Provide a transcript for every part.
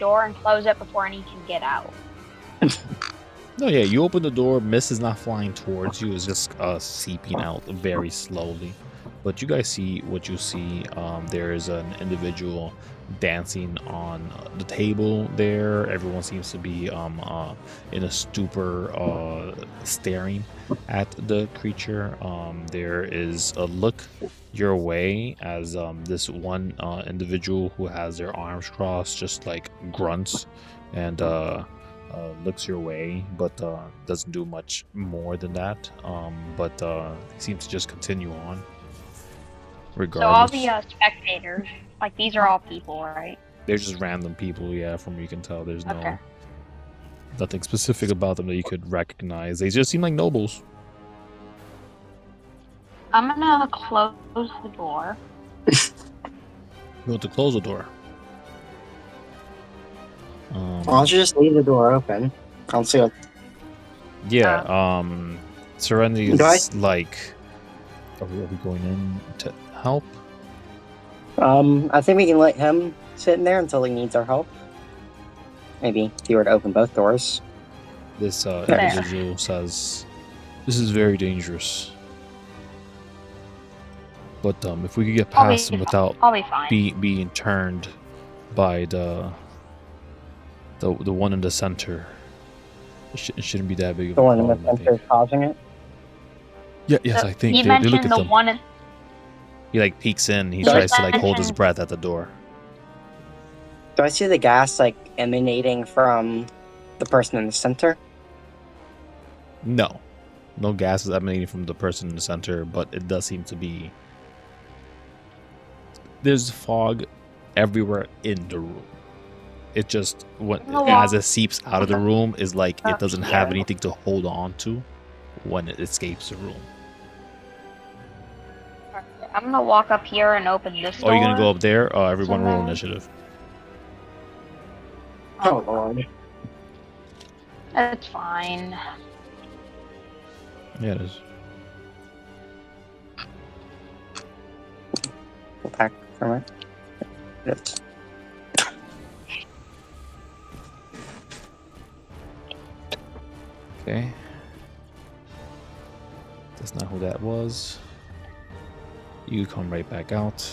door and close it before any can get out. No, yeah, you open the door. Mist is not flying towards you. It's just seeping out very slowly. But you guys see what you see. There is an individual dancing on the table there. Everyone seems to be in a stupor, staring at the creature. There is a look your way as this one individual who has their arms crossed just like grunts and looks your way, but doesn't do much more than that. But he seems to just continue on. So all Regardless, the spectators, like these are all people, right? they're just random people. Yeah, from what you can tell, there's Okay. nothing specific about them that you could recognize. They just seem like nobles. I'm gonna close the door. You want to close the door? I'll just leave the door open. I'll see what. Yeah. Serenity Do I- is like, are we going in to help? I think we can let him sit in there until he needs our help. Maybe if you were to open both doors. This There. individual says, "This is very dangerous. But if we could get I'll be past him without I'll be fine. being turned by the one in the center, it shouldn't be that big of a The one in the problem. I center think. is causing it. Yeah, yes, I think He they look mentioned at the them. one in, He like peeks in. He He tries to like hold his mentioned- breath at the door. Do I see the gas like emanating from the person in the center? No gas is emanating from the person in the center, but it does seem to be. There's fog everywhere in the room. It just Oh, as wow. it seeps out of the room is like it doesn't have Yeah. anything to hold on to when it escapes the room. I'm gonna walk up here and open this door. Oh, you're gonna go up there? Everyone roll Somehow. initiative. Oh lord. It's fine. Yeah, it is. Go back from it. Yes. Okay. That's not who that was. You come right back out.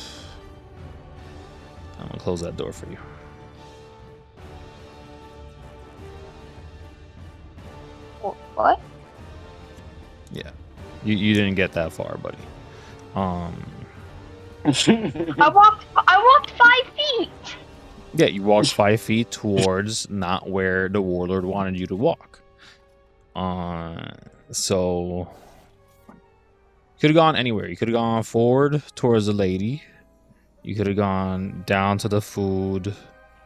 I'm gonna close that door for you. What? Yeah. You didn't get that far, buddy. I walked 5 feet. Yeah, you walked 5 feet towards not where the warlord wanted you to walk. So you could have gone anywhere. You could have gone forward towards the lady. You could have gone down to the food.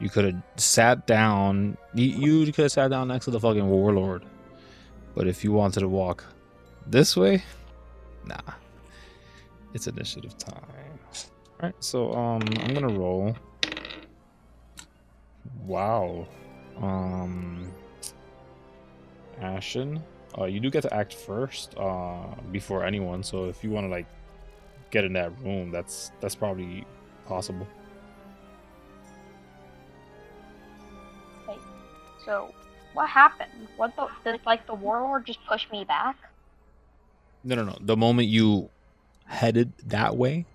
You could have sat down. You could have sat down next to the fucking warlord. But if you wanted to walk this way, nah. It's initiative time. All right, so I'm gonna roll. Wow. Ashen. You do get to act first before anyone, so if you want to like get in that room, that's probably possible. Wait, so what happened? Did like the warlord just push me back? No. The moment you headed that way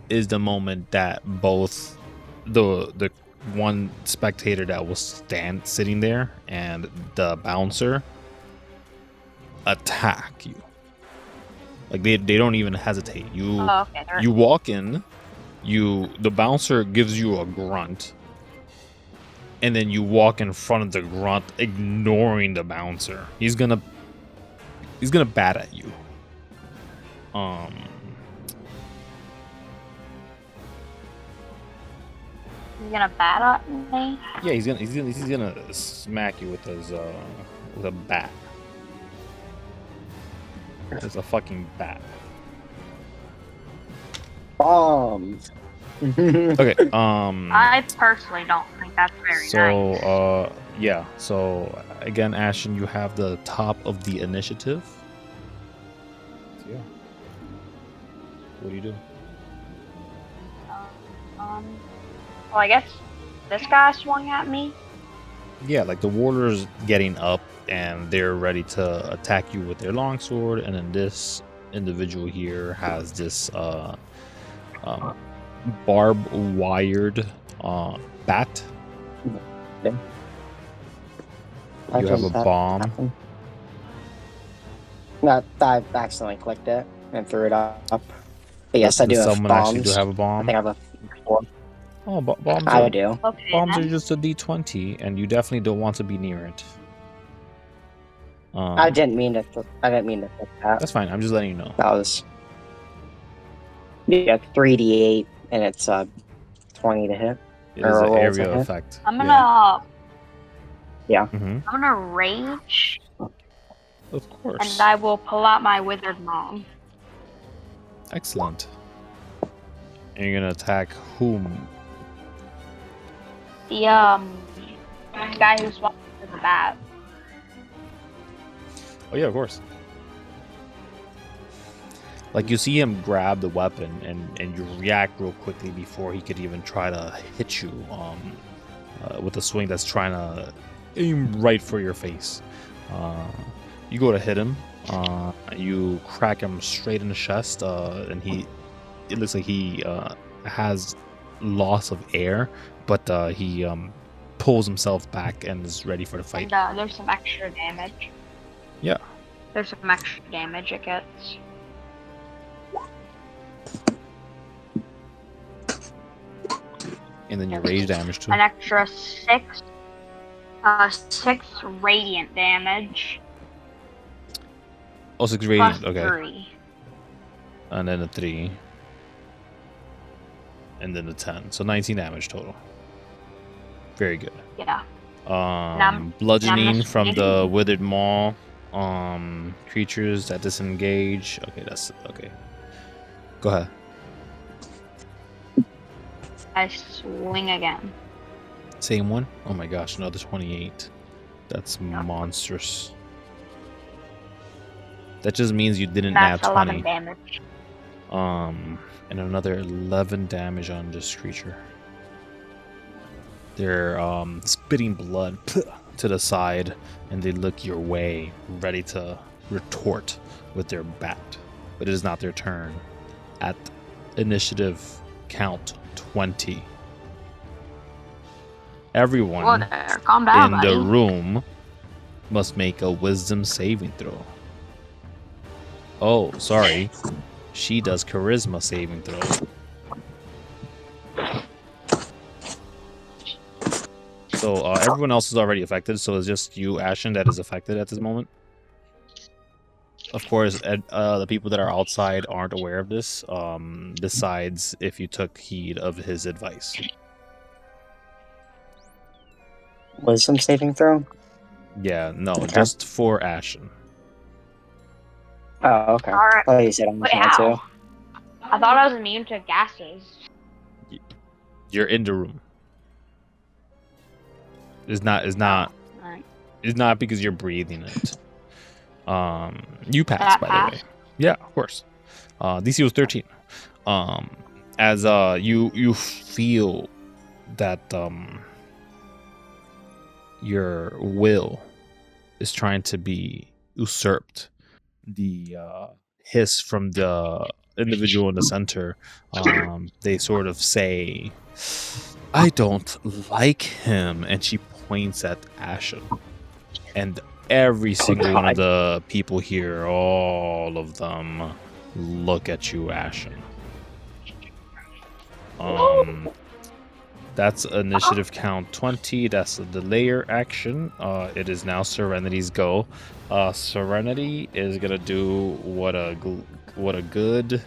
is the moment that both the one spectator that was sitting there and the bouncer attack you. Like they don't even hesitate. Oh, okay. You walk in, the bouncer gives you a grunt, and then you walk in front of the grunt, ignoring the bouncer. He's gonna bat at you. He's gonna bat at me. Yeah, he's gonna smack you with his with a bat. It's a fucking bat. Bomb. Okay. I personally don't think that's very nice. So yeah. So again, Ashen, you have the top of the initiative. So, yeah. What do you do? Well, I guess this guy swung at me. Yeah, like the warlord's getting up and they're ready to attack you with their longsword, and then this individual here has this barbed wired bat. Okay. You have a bomb. Happen? No, I accidentally clicked it and threw it up. But yes, I do have Someone bombs. actually do have a I bomb. think I have a 4. Oh, bombs. I do. Okay, Bombs are then. just a D20, and you definitely don't want to be near it. I didn't mean to. I didn't mean to click that. That's fine. I'm just letting you know. That was 3d8, and it's 20 to hit. It is Or an rolls area ahead. effect. I'm gonna Mm-hmm. I'm gonna rage, Of course. and I will pull out my withered mom. Excellent. And you're gonna attack whom? The guy who swung with the bat. Oh yeah, of course. Like you see him grab the weapon, and you react real quickly before he could even try to hit you with a swing that's trying to aim right for your face. You go to hit him. You crack him straight in the chest, and it looks like he has loss of air, but he pulls himself back and is ready for the fight. And there's some extra damage. Yeah. There's some extra damage it gets. And then your rage damage too. An extra 6 radiant damage. Oh, 6 Plus radiant, okay. 3. And then a 3. And then a 10. So 19 damage total. Very good. Yeah. Bludgeoning just from the kidding. withered maw. Creatures that disengage. Okay, that's okay. Go ahead. I swing again. Same one? Oh my gosh, another 28. That's Yeah. monstrous. That just means you didn't That's nat 11 20. damage. And another 11 damage on this creature. They're spitting blood to the side, and they look your way, ready to retort with their bat. But it is not their turn. At initiative count 20. Everyone Whoa there, calm down, in buddy. the room must make a wisdom saving throw. Oh, sorry. She does charisma saving throw. So everyone else is already affected, so it's just you, Ashen, that is affected at this moment. Of course, the people that are outside aren't aware of this, besides if you took heed of his advice. Wisdom saving throw? Yeah, no, Okay. just for Ashen. Oh, okay. Alright. Oh, you said I'm Wait, trying how? to. I thought I was immune to gases. You're in the room. It's not Alright. It's not because you're breathing it. You passed, That by the way. passed? Yeah, of course. DC was 13. As you feel that your will is trying to be usurped. The hiss from the individual in the center, they sort of say, "I don't like him," and she points at Ashen. And every single one of the people here, all of them, look at you, Ashen. That's initiative count 20. That's the layer action. It is now Serenity's go. Serenity is gonna do what a good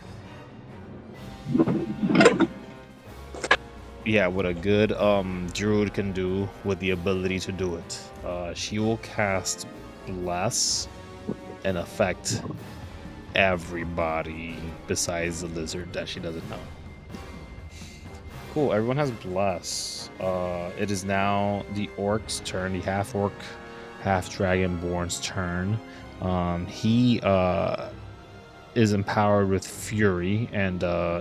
druid can do with the ability to do it. She will cast Bless and affect everybody besides the lizard that she doesn't know. Cool, everyone has Bless. It is now the orc's turn, the half-orc, half-dragonborn's turn. He is empowered with Fury and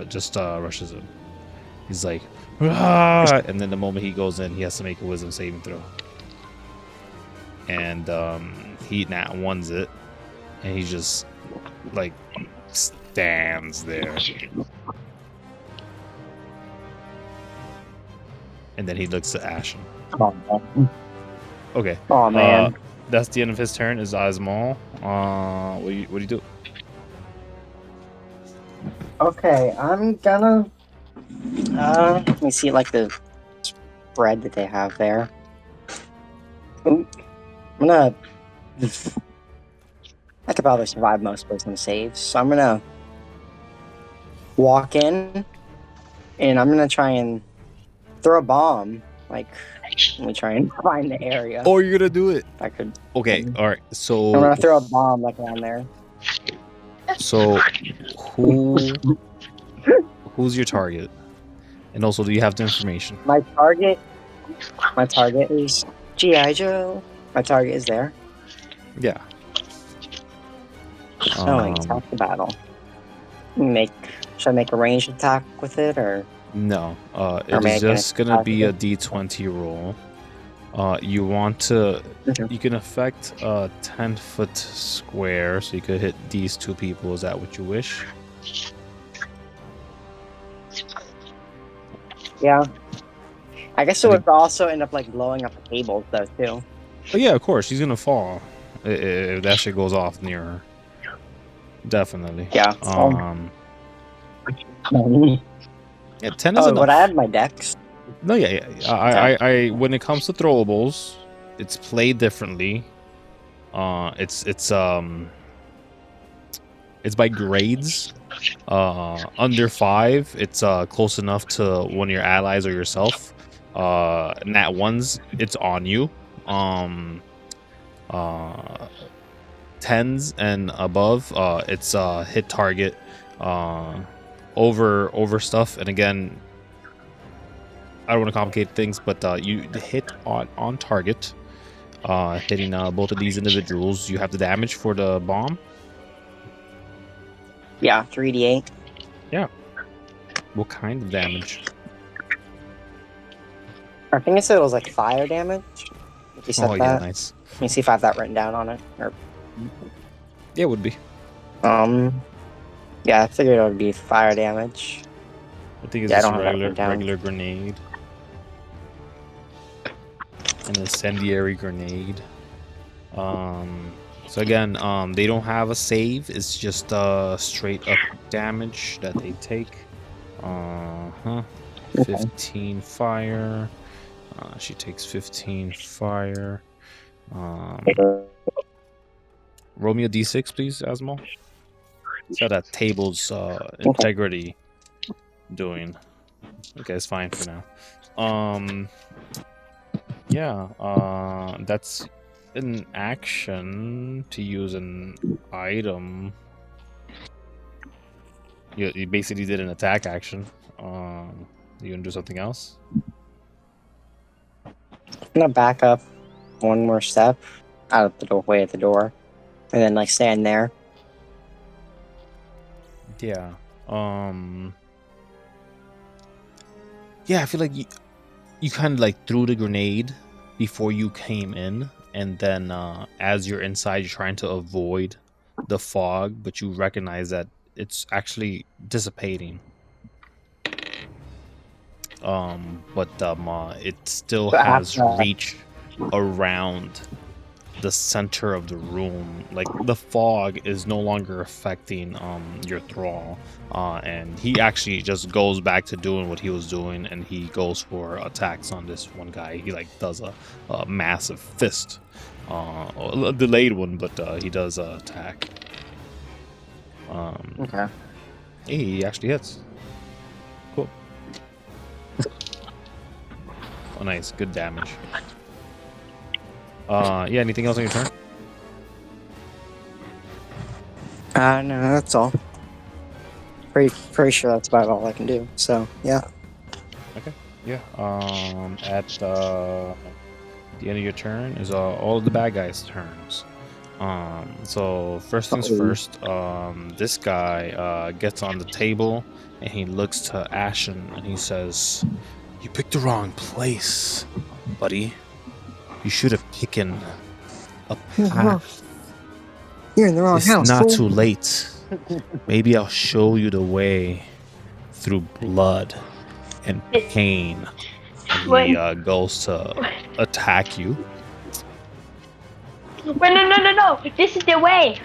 just rushes in. He's like, And then the moment he goes in, he has to make a wisdom saving throw. And he nat ones it, and he just like stands there. And then he looks at Ashen. Oh, man. Okay. Oh, man. That's the end of his turn. Is Azmal. What do you do? Okay, I'm gonna. Let me see, like the spread that they have there. I'm gonna. I could probably survive most wisdom saves, so I'm gonna walk in, and I'm gonna try and throw a bomb. Like, let me try and find the area. Oh, you're gonna do it. If I could. Okay. All right. I'm So gonna throw a bomb like around there. So who's your target? And also, do you have the information? My target is G.I. Joe. My target is there. Yeah. Oh, attack the battle. Should I make a ranged attack with it, or? No. Or It is make an just gonna attack be a with D20 roll. You want to. Okay. You can affect a 10-foot square, so you could hit these two people. Is that what you wish? Yeah. I guess it would also end up like blowing up the tables though too. Oh yeah, of course. She's gonna fall if that shit goes off near her. Definitely. Yeah. Yeah, 10 is Oh, enough. would I add my dex? No, yeah. I when it comes to throwables, it's played differently. It's by grades. Under 5, it's close enough to one of your allies or yourself. Nat 1s, it's on you. 10s and above, it's hit target. Over stuff, and again, I don't want to complicate things, but you hit on target, hitting both of these individuals. You have the damage for the bomb. Yeah, 3d8. Yeah. What kind of damage? I think it said it was like fire damage. If you said Oh that. yeah, nice. Let me see if I have that written down on it. Or, Yeah, it would be. yeah, I figured it would be fire damage. I think it's Yeah, I just don't a have that written down. regular grenade. An incendiary grenade. So again, they don't have a save. It's just straight up damage that they take. 15 fire. She takes 15 fire. Roll me a d6, please, Azmal. So that table's integrity doing. Okay, it's fine for now. Yeah, that's an action to use an item. You basically did an attack action. You gonna do something else? I'm gonna back up one more step out of the doorway at the door, and then like stand there. Yeah. Yeah, I feel like you kind of like threw the grenade before you came in, and then as you're inside, you're trying to avoid the fog, but you recognize that it's actually dissipating. But it still So has after- reach around the center of the room. Like the fog is no longer affecting your thrall, and he actually just goes back to doing what he was doing, and he goes for attacks on this one guy. He like does a massive fist, a delayed one, but he does attack. Okay. Hey, he actually hits. Cool. Oh, nice, good damage. Yeah, anything else on your turn? No, that's all. Pretty sure that's about all I can do. So yeah. Okay. Yeah. At the end of your turn is all of the bad guys' turns. So first things first. This guy gets on the table and he looks to Ashen and he says, You picked the wrong place, buddy. You should have taken a path. You're in the wrong It's house. not fool. too late. Maybe I'll show you the way through blood and pain. And he goes to attack you. Wait, no. This is the way.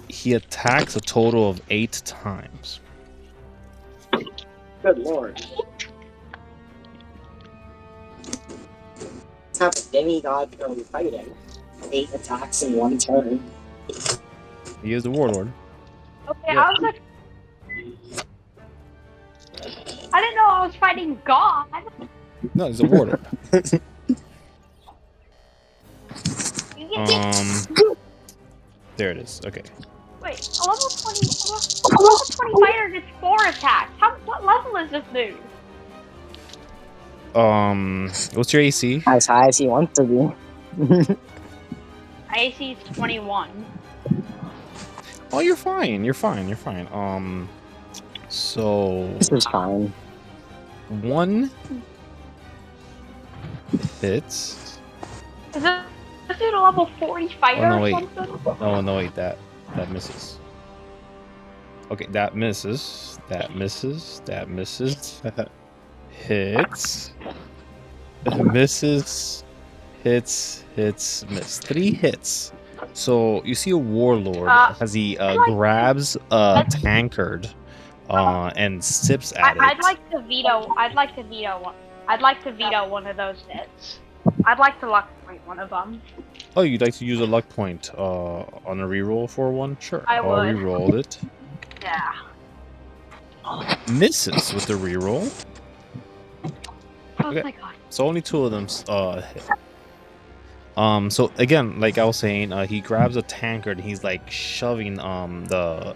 He attacks a total of 8 times. Good lord. Let's have a demigod from fighting. 8 attacks in 1 turn. He is the warlord. Okay, Yeah. I was like, I didn't know I was fighting God. No, he's a warlord. You get There it is. Okay. wait, a level 20 fighter gets 4 attacks. What level is this dude? What's your AC? As high as he wants to be. AC is 21. Oh, you're fine. You're fine. So This is fine. 1 hits. Is this dude a level 40 fighter Oh, no, or wait. something? Oh no, wait, that misses. Okay, that misses. That misses. Hits. Misses. Hits. Miss. 3 hits. So you see a warlord as he grabs a tankard and sips at it. I'd like to veto one. I'd like to veto one of those hits. I'd like to luck point one of them. Oh, you'd like to use a luck point on a reroll for one? Sure. I I'll would. reroll it. Yeah. Misses with the reroll. Oh Okay. my god. So only 2 of them hit. So again, like I was saying, he grabs a tankard and he's like shoving the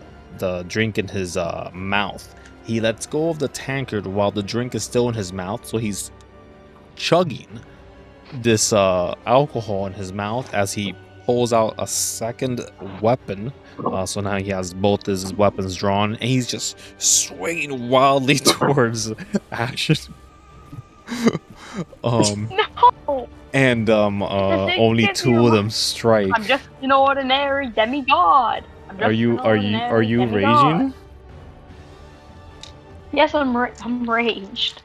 drink in his mouth. He lets go of the tankard while the drink is still in his mouth, so he's chugging this alcohol in his mouth as he pulls out a second weapon. So now he has both his weapons drawn, and he's just swinging wildly towards Ashen. No! And only 2 of them strike. I'm just an ordinary demigod. Are you raging? Yes, I'm raged.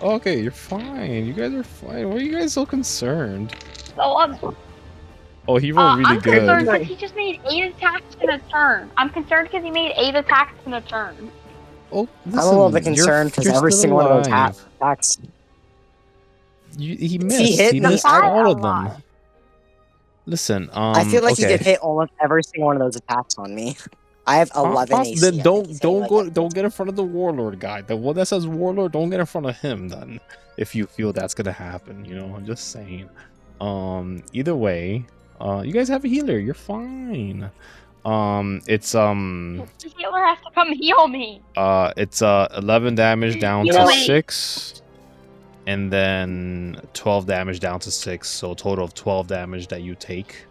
Okay, you're fine. You guys are fine. Why are you guys so concerned? So Oh, he rolled really I'm concerned good. because he just made 8 attacks in a turn. I'm concerned because he made 8 attacks in a turn. Oh, I'm a little bit concerned because every single one of those attacks. He missed. He hit He me, missed I'm all of alive. them. Listen, I feel like okay. he could hit almost every single one of those attacks on me. I have 11 AC. Then I don't think he's saying, don't get in front of the warlord guy. The one that says warlord, don't get in front of him then. If you feel that's gonna happen, you know. I'm just saying. Either way, you guys have a healer. You're fine. It's The healer has to come heal me. it's 11 damage down You to know- 6, and then 12 damage down to 6. So a total of 12 damage that you take,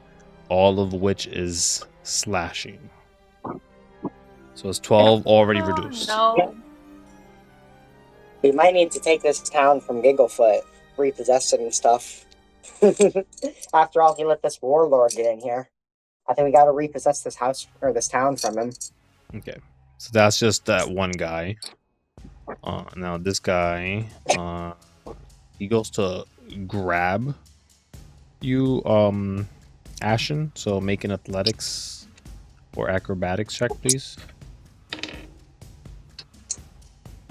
all of which is slashing. So it's 12 already reduced. No. We might need to take this town from Gigglefoot, repossess it and stuff. After all, he let this warlord get in here. I think we gotta repossess this house or this town from him. Okay, so that's just that one guy. Now this guy, he goes to grab you, Ashen. So make an athletics or acrobatics check, please.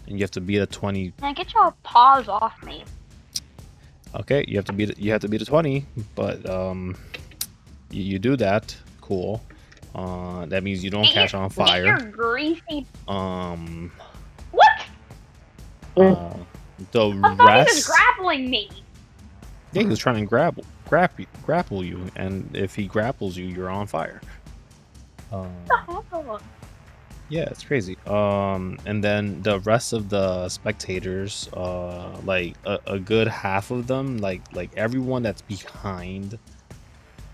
And you have to beat a 20. Can I get your paws off me? Okay, you have to beat a 20, but you do that. Cool. That means you don't catch on Get fire. your greasy. What? The I thought he was rest. grappling me. Yeah, he was trying to grapple you, and if he grapples you, you're on fire. What the hell? Yeah, it's crazy. And then the rest of the spectators, like a good half of them, like everyone that's behind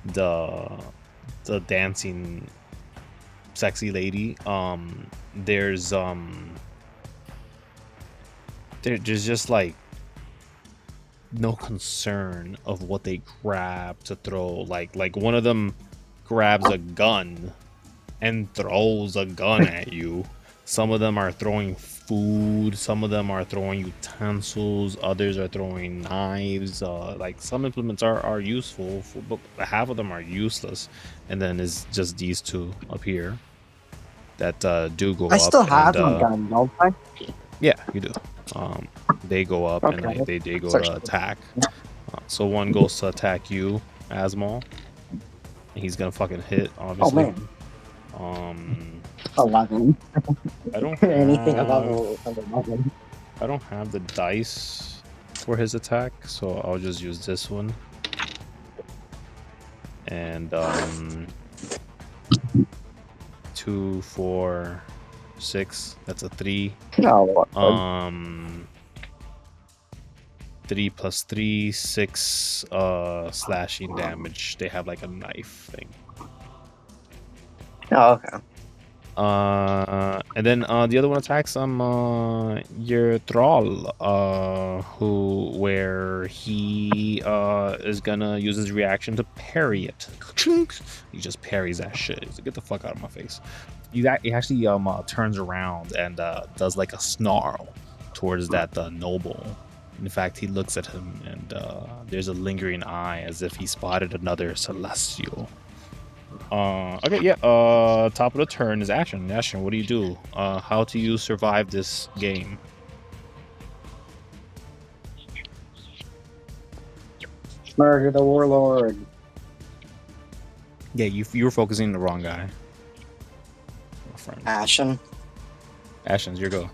the dancing sexy lady, there's there's just like no concern of what they grab to throw. Like one of them grabs a gun and throws a gun at you. Some of them are throwing food, some of them are throwing utensils, others are throwing knives. Like some implements are useful, but half of them are useless. And then it's just these two up here that do go up. I still have my gun, don't I? Yeah, you do. They go up and they go to attack. So one goes to attack you, Azmal. And he's gonna fucking hit, obviously. Oh man. 11. I don't have anything above 11. I don't have the dice for his attack, so I'll just use this one. And 2, 4, 6. That's a 3. No. 3 plus 3, 6 slashing damage. They have like a knife thing. Oh, okay. And then the other one attacks your thrall, where he is gonna use his reaction to parry it. He just parries that shit. He's like, get the fuck out of my face. He actually turns around and does like a snarl towards that noble. In fact, he looks at him and there's a lingering eye as if he spotted another celestial. Okay, yeah, top of the turn is Ashen. Ashen, what do you do? How do you survive this game? Murder the warlord. Yeah, you were focusing on the wrong guy. My friend. Ashen. Ashen's your go.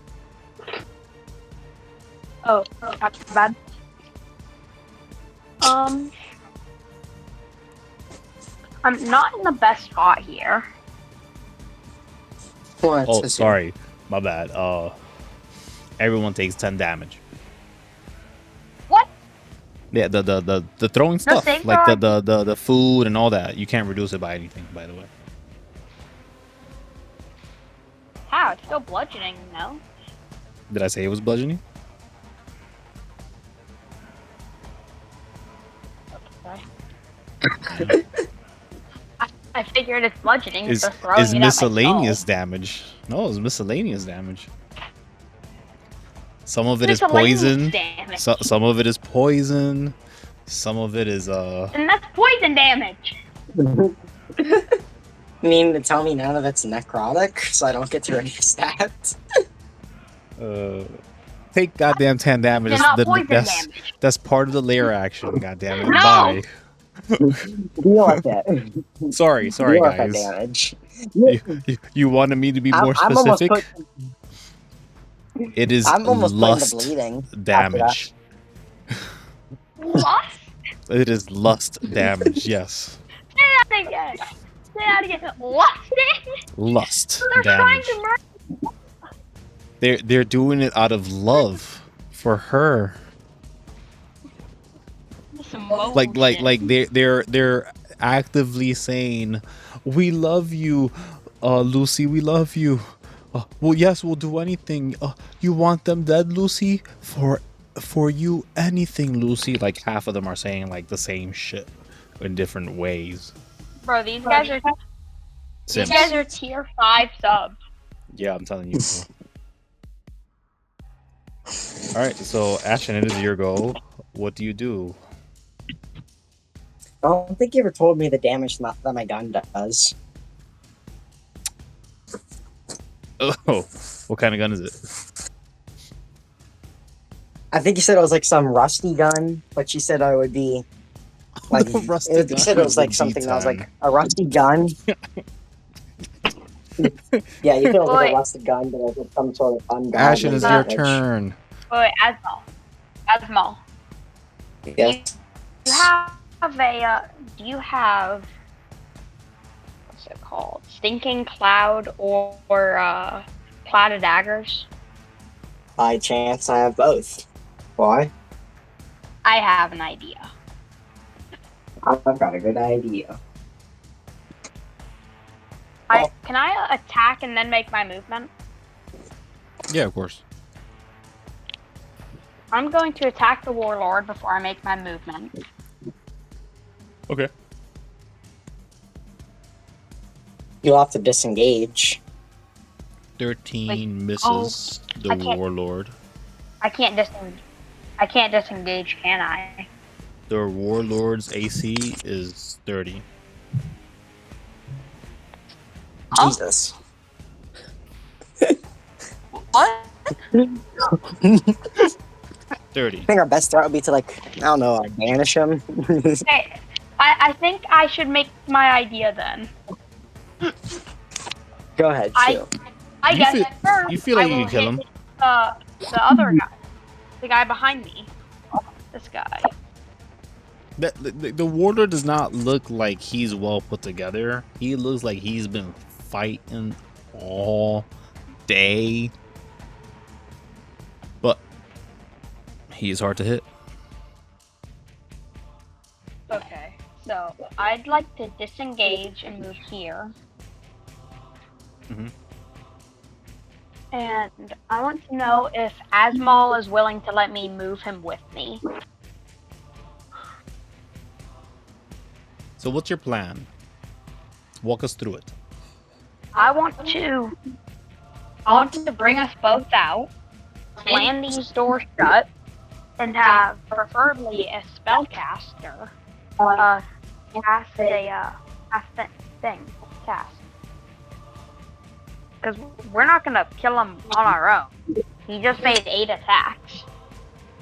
Oh, not too bad. I'm not in the best spot here. What? Oh, sorry. My bad. Everyone takes 10 damage. What? Yeah, the throwing stuff, like the food and all that. You can't reduce it by anything, by the way. How? It's still bludgeoning, no? Did I say it was bludgeoning? Okay. I figured it's bludgeoning. Is miscellaneous damage? No, it's miscellaneous damage. Some of it is poison. Some of it is poison. Some of it is And that's poison damage. You mean to tell me none of it's necrotic, so I don't get to any stats? Take goddamn 10 damage. That's part of the layer action. Goddamn it! No! Bye. Deal with it. Sorry, Deal with guys. that damage. You wanted me to be more specific? It is lust damage. Lust? It is lust damage, yes. Say that again. Say that again. Lust They're trying damage. to murder. They're doing it out of love for her. Like they're actively saying, "We love you, Lucy. We love you. Well, yes, we'll do anything. You want them dead, Lucy? For you, anything, Lucy." Like half of them are saying like the same shit in different ways. Bro, these guys are tier 5 subs. Yeah, I'm telling you. All right, so Ashen, it is your go. What do you do? I don't think you ever told me the damage that my gun does. Oh, what kind of gun is it? I think you said it was like some rusty gun, but you said it would be like you said it was like something that was like a rusty gun. Yeah, you said it was like a rusty gun, but it was some sort of ungodly. Ashen, is your turn. Wait, Azmal. Yes. Do you have what's it called? Stinking Cloud or Plaited Daggers? By chance, I have both. Why? I have an idea. I've got a good idea. Can I attack and then make my movement? Yeah, of course. I'm going to attack the warlord before I make my movement. Okay. You'll have to disengage. 13 misses the I can't- warlord. I can't disengage, can I? The warlord's AC is 30. Huh? Jesus. What? 30. I think our best threat would be to, like, I don't know, banish him. Hey, I think I should make my idea then. Go ahead, shoot. I You guess feel- first you feel like I you will can kill hit him? the other guy, the guy behind me. This guy. The warlord does not look like he's well put together. He looks like he's been fighting all day. But he is hard to hit. Okay, so I'd like to disengage and move here. Mhm. And I want to know if Azmal is willing to let me move him with me. So what's your plan? Walk us through it. I want to bring us both out, slam these doors shut, and have preferably a spellcaster cast a thing. Because we're not gonna kill him on our own. He just made 8 attacks.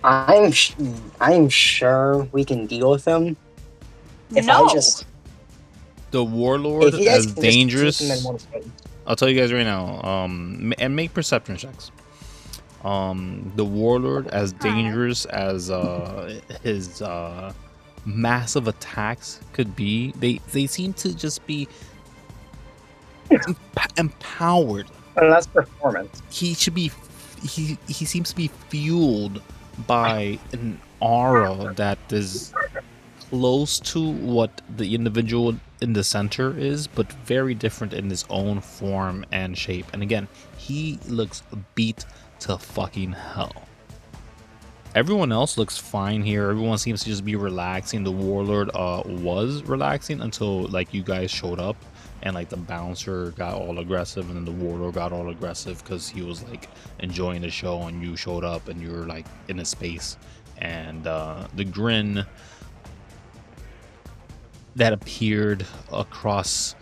I'm sure we can deal with him. If No. I just, The warlord if you guys as can just keep dangerous. him in one place. I'll tell you guys right now. And make perception checks. The warlord as dangerous as his massive attacks could be. They seem to just be empowered. And that's performance. He should be. He seems to be fueled by an aura that is close to what the individual in the center is, but very different in his own form and shape. And again, he looks beat to fucking hell. Everyone else looks fine here. Everyone seems to just be relaxing. The warlord was relaxing until like you guys showed up, and like the bouncer got all aggressive, and then the warlord got all aggressive because he was like enjoying the show, and you showed up and you were like in a space, and the grin that appeared across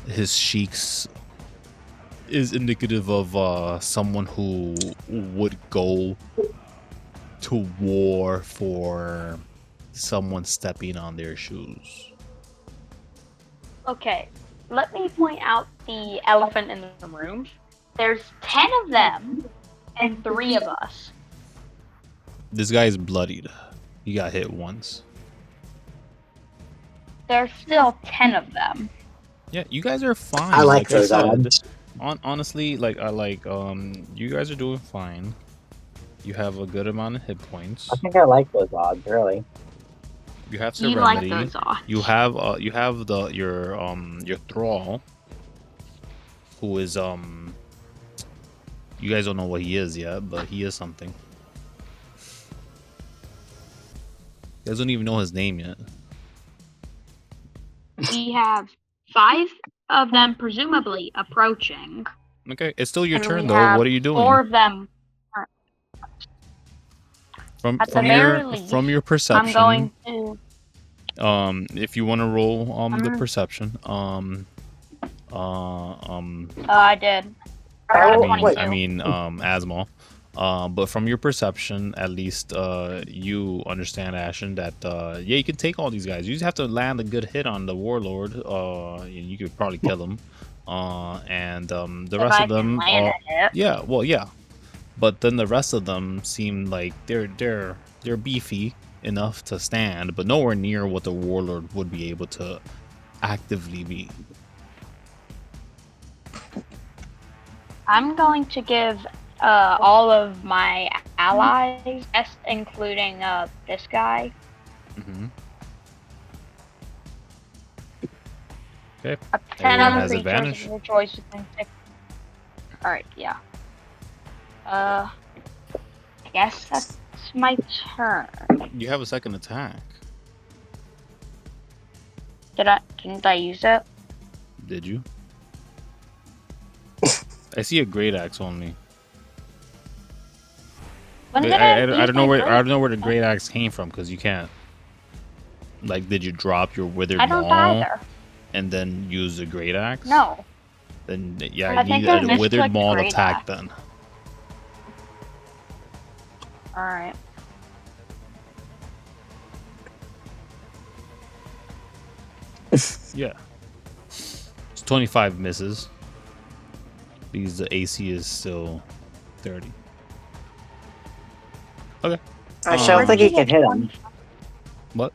his cheeks is indicative of someone who would go to war for someone stepping on their shoes. Okay, let me point out the elephant in the room. There's 10 of them and 3 of us. This guy's bloodied. He got hit once. There's still 10 of them. Yeah, you guys are fine. I like those said, odds. honestly, like you guys are doing fine. You have a good amount of hit points. I think I like those odds, really. You have You serenity. like those odds. You have your thrall, who is you guys don't know what he is yet, but he is something. You guys don't even know his name yet. We have 5 of them presumably approaching. Okay, it's still your And turn we though. have What are you doing? 4 of them. From At the very least, your perception. I'm going to. If you want to roll the I'm- perception. I did. I mean Azmal. But from your perception, at least you understand, Ashen, that yeah, you can take all these guys. You just have to land a good hit on the warlord. You could probably kill him. And the rest of them are, yeah, well, yeah. But then the rest of them seem like they're beefy enough to stand, but nowhere near what the warlord would be able to actively be. I'm going to give all of my allies, including this guy. Mm-hmm. Okay. A Everyone 10 has creatures advantage. of your choice within 6. Alright, yeah. I guess that's it's my turn. You have a second attack. Didn't I use it? Did you? I see a great axe only. When I did don't know use my where I don't know where the blade? great axe came from because you can't. Like, did you drop your withered I don't maul either. and then use the great axe? No. Then yeah, I you think need I a withered misclicked maul great attack axe. then. All right. Yeah. It's 25 misses. Because the AC is still 30. Okay. Actually, I don't think he can hit him. What?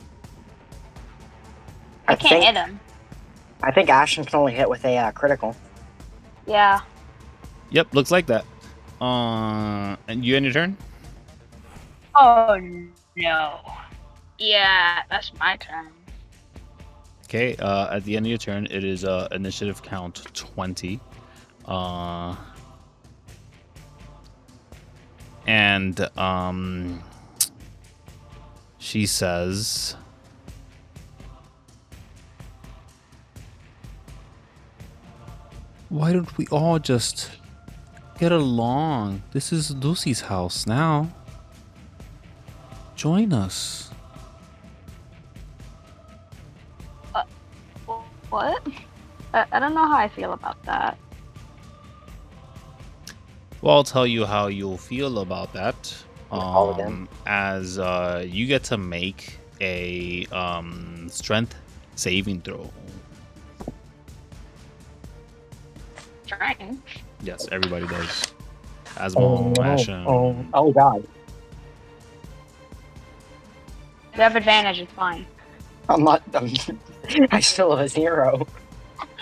I can't hit him. I think Ashen can only hit with a critical. Yeah. Yep, looks like that. And you end your turn? Oh no. Yeah, that's my turn. Okay, at the end of your turn, it is initiative count 20. And she says, why don't we all just get along? This is Lucy's house now. Join us. What? I don't know how I feel about that. Well, I'll tell you how you'll feel about that. All again. As you get to make a strength saving throw. Trying. Yes, everybody does. Azmal, Ashen. Oh god. If you have advantage, it's fine. I still have a 0.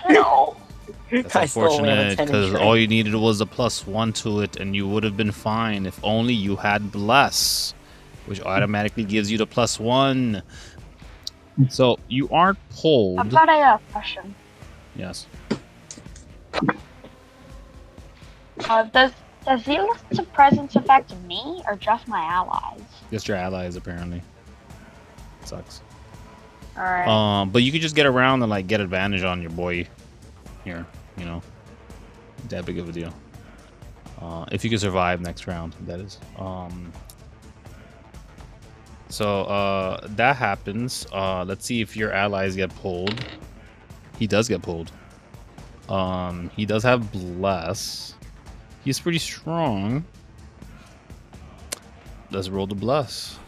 No. That's I still only have a unfortunate 10 in because strength. all you needed was a +1 to it, and you would have been fine if only you had Bless, which automatically gives you the +1. So you aren't pulled. I've got a question. Yes. Does the illicit of presence affect me or just my allies? Just your allies, apparently. Sucks. All right. But you could just get around and like get advantage on your boy here. You know, that big of a deal. If you can survive next round, that is. So that happens. Let's see if your allies get pulled. He does get pulled. He does have Bless. He's pretty strong. Let's roll the Bless.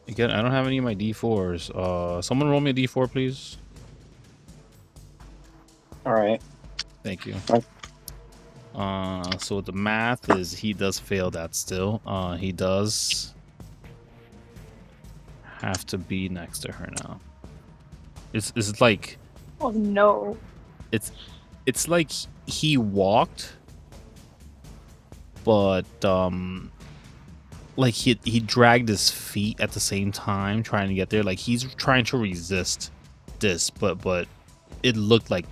Again, I don't have any of my D4s. Someone roll me a D4, please. All right. Thank you. Right. So the math is he does fail that still. He does have to be next to her now. It's like Oh no. it's like he walked, but like he dragged his feet at the same time trying to get there. Like he's trying to resist this, but it looked like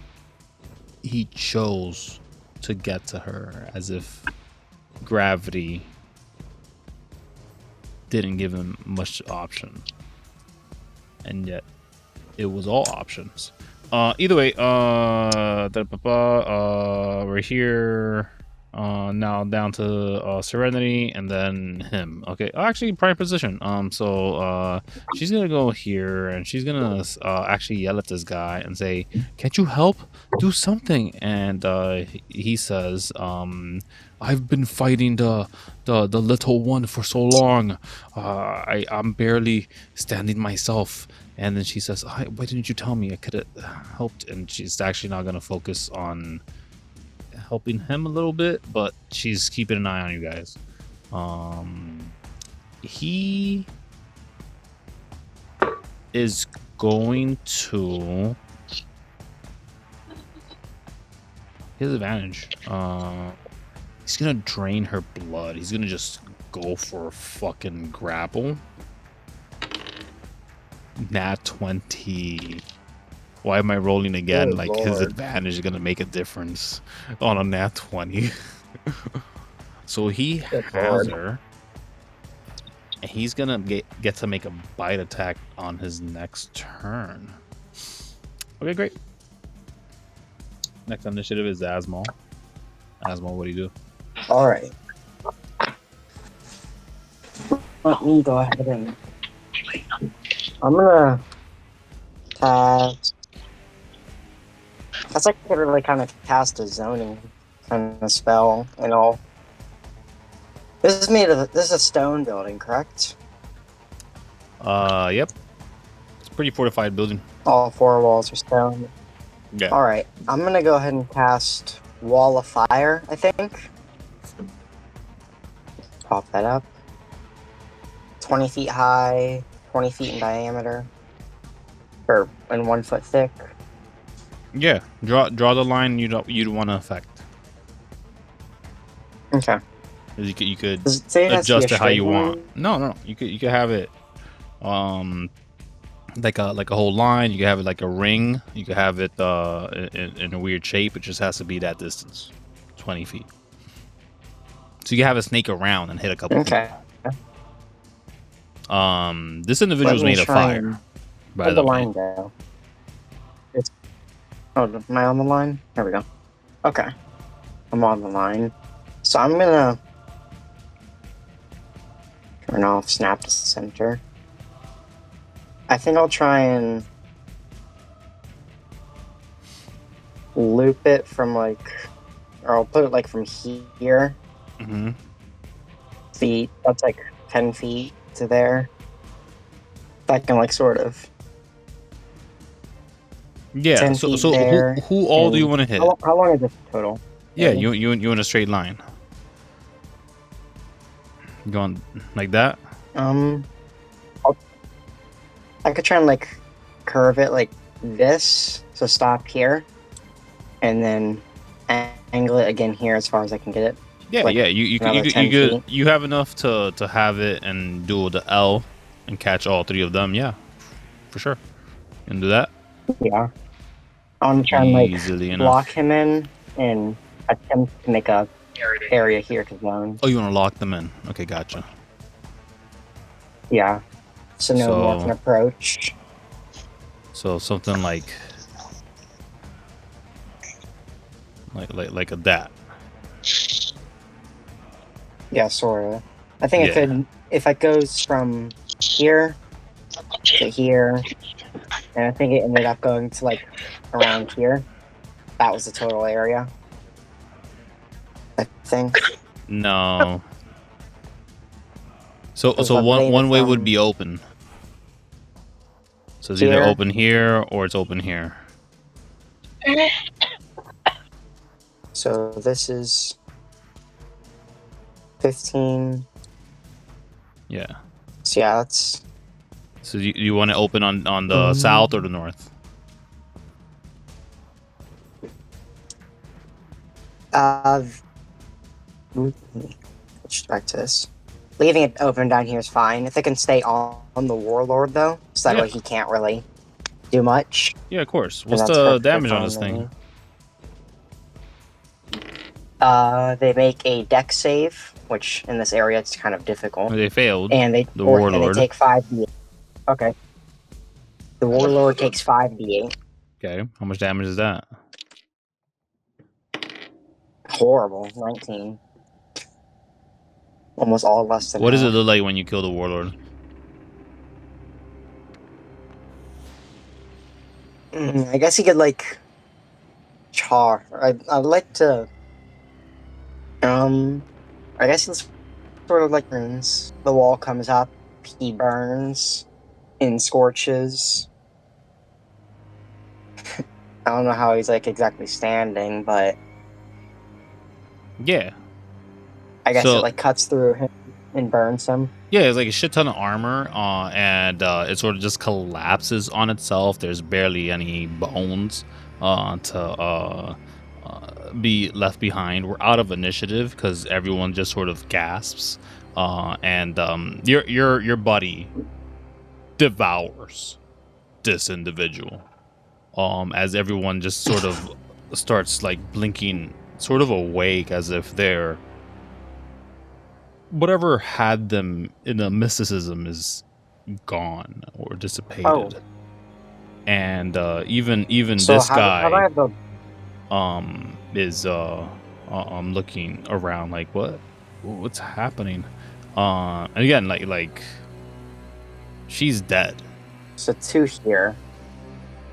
he chose to get to her, as if gravity didn't give him much option, and yet it was all options. Either way, we're here now down to Serenity and then him. Okay, actually prime position. So she's gonna go here and she's gonna actually yell at this guy and say, "Can't you help? Do something!" And he says, "I've been fighting the little one for so long. I'm barely standing myself." And then she says, "Why didn't you tell me? I could have helped." And she's actually not gonna focus on helping him a little bit, but she's keeping an eye on you guys. He is going to his advantage. He's gonna drain her blood. He's gonna just go for a fucking grapple. Nat 20. Why am I rolling again? Good like his Lord. advantage is gonna make a difference on a nat 20. So he Good has Lord. her. And he's gonna get to make a bite attack on his next turn. Okay, great. Next initiative is Azmal. Azmal, what do you do? All right. Let me go ahead and I'm gonna cast. That's like to really kind of cast a zoning kind of spell and all. This is a stone building, correct? Yep. It's a pretty fortified building. All four walls are stone. Yeah. All right, I'm gonna go ahead and cast Wall of Fire. I think. Pop that up. 20 feet high, 20 feet in diameter, and 1 foot thick. Yeah. Draw the line you'd want to affect. Okay. You could Does it say it has to be adjust a it how you straight want. line? No. You could have it like a whole line. You could have it like a ring. You could have it in a weird shape. It just has to be that distance, 20 feet. So you can have a snake around and hit a couple Okay. people. This individual's Let me made of try fire. and By Where'd the the way. line go? Am I on the line? There we go. Okay. I'm on the line. So I'm gonna turn off snap to center. I think I'll try and loop it from or I'll put it from here. Mm-hmm. Feet. That's 10 feet to there. That can sort of. Yeah. 10 So feet so there, who all do you and want to hit? How long is this total? Yeah, you in a straight line. Going like that? I could try and curve it like this, so stop here, and then angle it again here as far as I can get it. Yeah, yeah. You another could 10 feet. you have enough to have it and do the L and catch all three of them. Yeah, for sure. You can do that. Yeah. I want to try and Easily enough. lock him in and attempt to make a area here to zone. Oh, you want to lock them in? Okay, gotcha. Yeah. So no more can approach. So something like a that. Yeah, sort of. I think I could, if it goes from here to here, and I think it ended up going to around here. That was the total area. I think. No. So Because one way would be open. So it's either here. open here or it's open here. So this is 15. Yeah. So yeah, that's. So you want to open on the south or the north? Let's back to this. Leaving it open down here is fine. If it can stay on the warlord though, so that way he can't really do much. Yeah, of course. And What's that's the perfectly damage on fine this with thing? me. They make a dex save, which in this area it's kind of difficult. They failed. And they take 5d8. Okay. The warlord takes 5d8. Okay. How much damage is that? Horrible. 19. Almost all less than What does it half. look like when you kill the warlord? I guess he could char. I'd like to. I guess it's sort of burns. The wall comes up. He burns. And scorches. I don't know how he's exactly standing, but Yeah. I guess it cuts through him and burns him. Yeah, it's like a shit ton of armor, and it sort of just collapses on itself. There's barely any bones to be left behind. We're out of initiative because everyone just sort of gasps, and your buddy devours this individual, as everyone just sort of starts blinking, sort of awake, as if they're whatever had them in a mysticism is gone or dissipated. Oh. And even So this how do I guy have the... is looking around like what's happening? And again, like she's dead. So 2 here.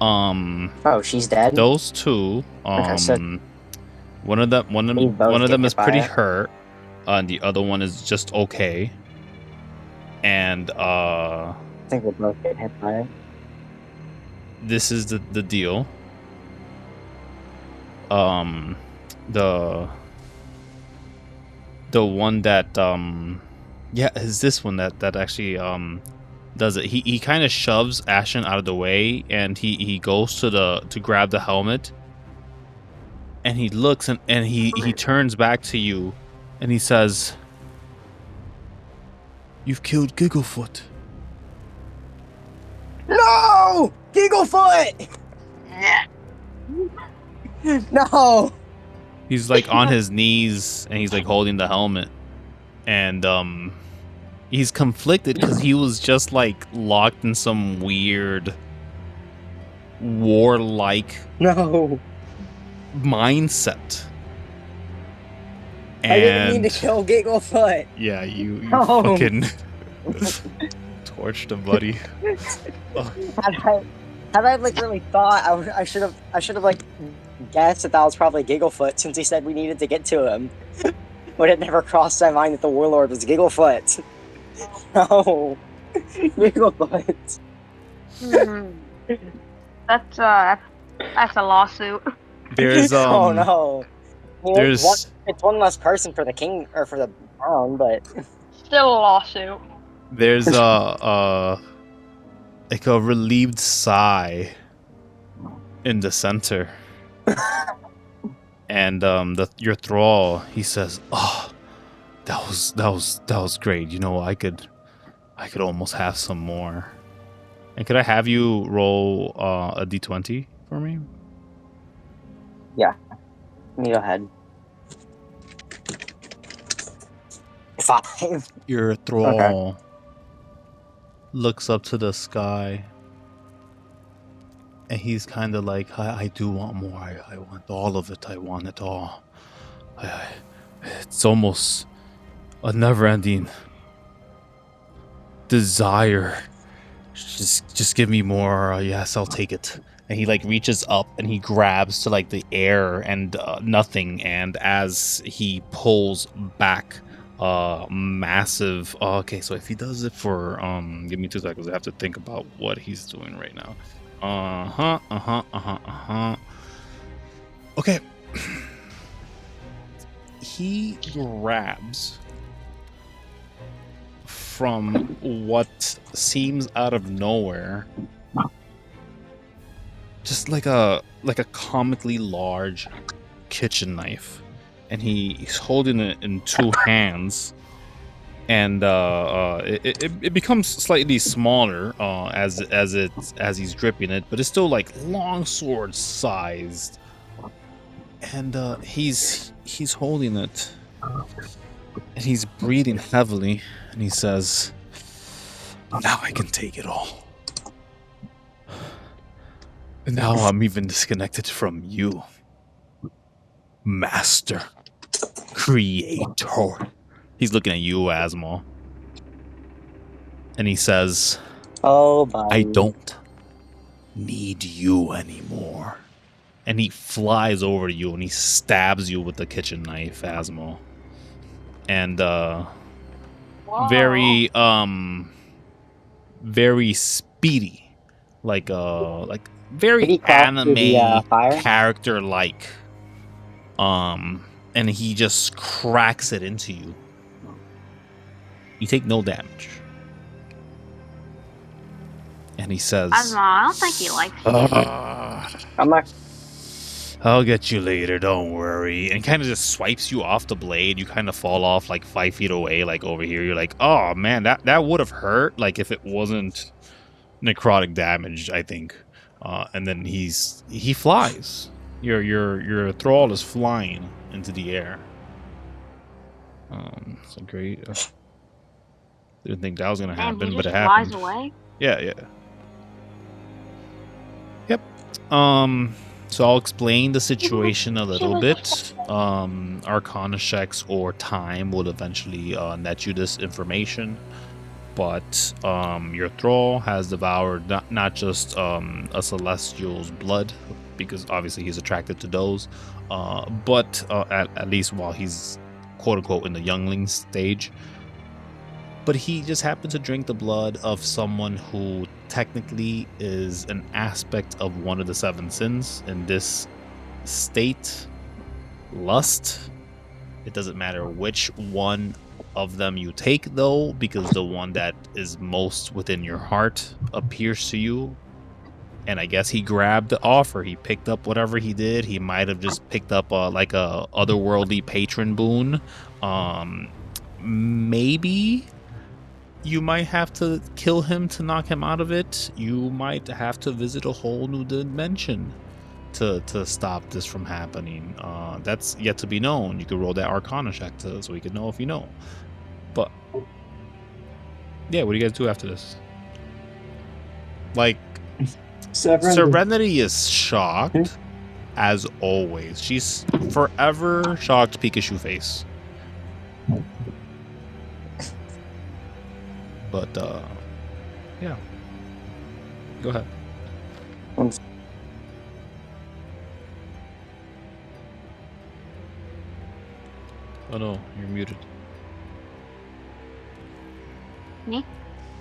Oh, she's dead? Those two. Okay, so one of them we both get is hit by pretty it. hurt. And the other one is just okay. And I think we both get hit by it. this is the deal. The one that is this one that actually does it. He kind of shoves Ashen out of the way, and he goes to grab the helmet, and he looks and he turns back to you, and he says, "You've killed Gigglefoot." No! Gigglefoot! No! He's like on his knees, and he's like holding the helmet, and he's conflicted because he was just like locked in some weird warlike No! mindset. I didn't mean to And kill Gigglefoot! yeah, you No. fucking torched him, buddy. Had I like really thought, I should have like guessed that was probably Gigglefoot, since he said we needed to get to him. But it never crossed my mind that the warlord was Gigglefoot. No, Gigglefoot. That's a lawsuit. There's Oh no. I mean, there's it's one less person for the king or for the town, but Still a lawsuit. there's like a relieved sigh in the center. And your thrall, he says, "Oh, that was great. You know, I could almost have some more." And could I have you roll a d20 for me? yeah. You go ahead. 5. Your thrall looks up to the sky, and he's kind of like, I do want more. I want all of it. I want it all. It's almost a never-ending desire. Just give me more. Yes, I'll take it. And he like reaches up and he grabs to like the air and nothing. And as he pulls back, massive. Okay, so if he does it for give me 2 seconds. I have to think about what he's doing right now. Okay. He grabs from what seems out of nowhere, just like a comically large kitchen knife, and he's holding it in 2 hands, and it becomes slightly smaller as he's dripping it, but it's still like long sword sized, and he's holding it, and he's breathing heavily, and he says, "Now I can take it all. And now I'm even disconnected from you, Master, Creator." He's looking at you, Azmal. And he says, Oh, buddy. "I don't need you anymore." And he flies over to you and he stabs you with the kitchen knife, Azmal. And Whoa. very speedy, like Did very he crawl through the, anime fire? character like, and he just cracks it into you. You take no damage. And he says, Azmal, I don't think he likes you. I'm not. "I'll get you later, don't worry." And kind of just swipes you off the blade. You kind of fall off like 5 feet away, like over here. You're like, "Oh man, that would have hurt, like if it wasn't necrotic damage, I think." And then he flies. Your thrall is flying into the air. It's a great. Didn't think that was gonna And happen, he but just it flies happened. away. Yeah. Yep. So I'll explain the situation a little bit. Arcana checks or time will eventually net you this information. But your thrall has devoured not just a celestial's blood, because obviously he's attracted to those, but at least while he's quote unquote in the youngling stage. But he just happened to drink the blood of someone who technically is an aspect of one of the 7 sins in this state. Lust. It doesn't matter which one of them you take, though, because the one that is most within your heart appears to you. And I guess he grabbed the offer. He picked up whatever he did. He might have just picked up like a otherworldly patron boon. Maybe you might have to kill him to knock him out of it. You might have to visit a whole new dimension to stop this from happening. That's yet to be known. You could roll that Arcana check so we can know if you know. But yeah, what do you guys do after this? Like, Serenity is shocked as always. She's forever shocked Pikachu face. But yeah, go ahead. Oh no, you're muted. Me?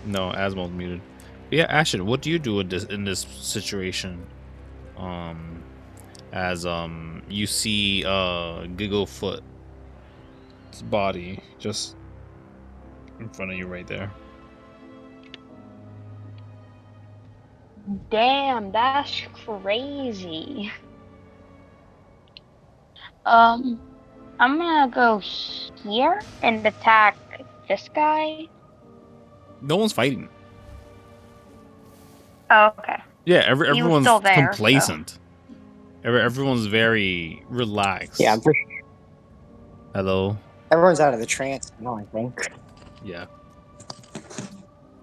No, Azmal's muted. But yeah, Ashen, what do you do in this situation? As you see Gigglefoot's body just in front of you right there. Damn, that's crazy. I'm gonna go here and attack this guy. No one's fighting. Oh, okay. Yeah, everyone's still there, complacent. Everyone's very relaxed. Yeah, I'm pretty Hello. Everyone's out of the trance now, I think. Yeah.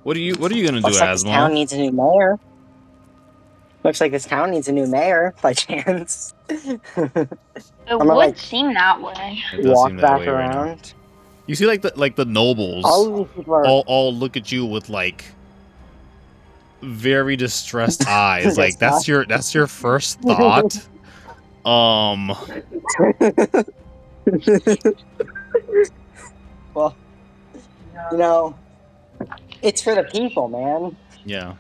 What are you gonna Looks do, like this town Azmal? needs a new mayor. Looks like this town needs a new mayor, by chance. It gonna, would like, seem that way. It does Walk seem that back way right now. around. You see, like the nobles All of these people are all look at you with like very distressed eyes. Like that's your first thought. Well, you know, it's for the people, man. Yeah.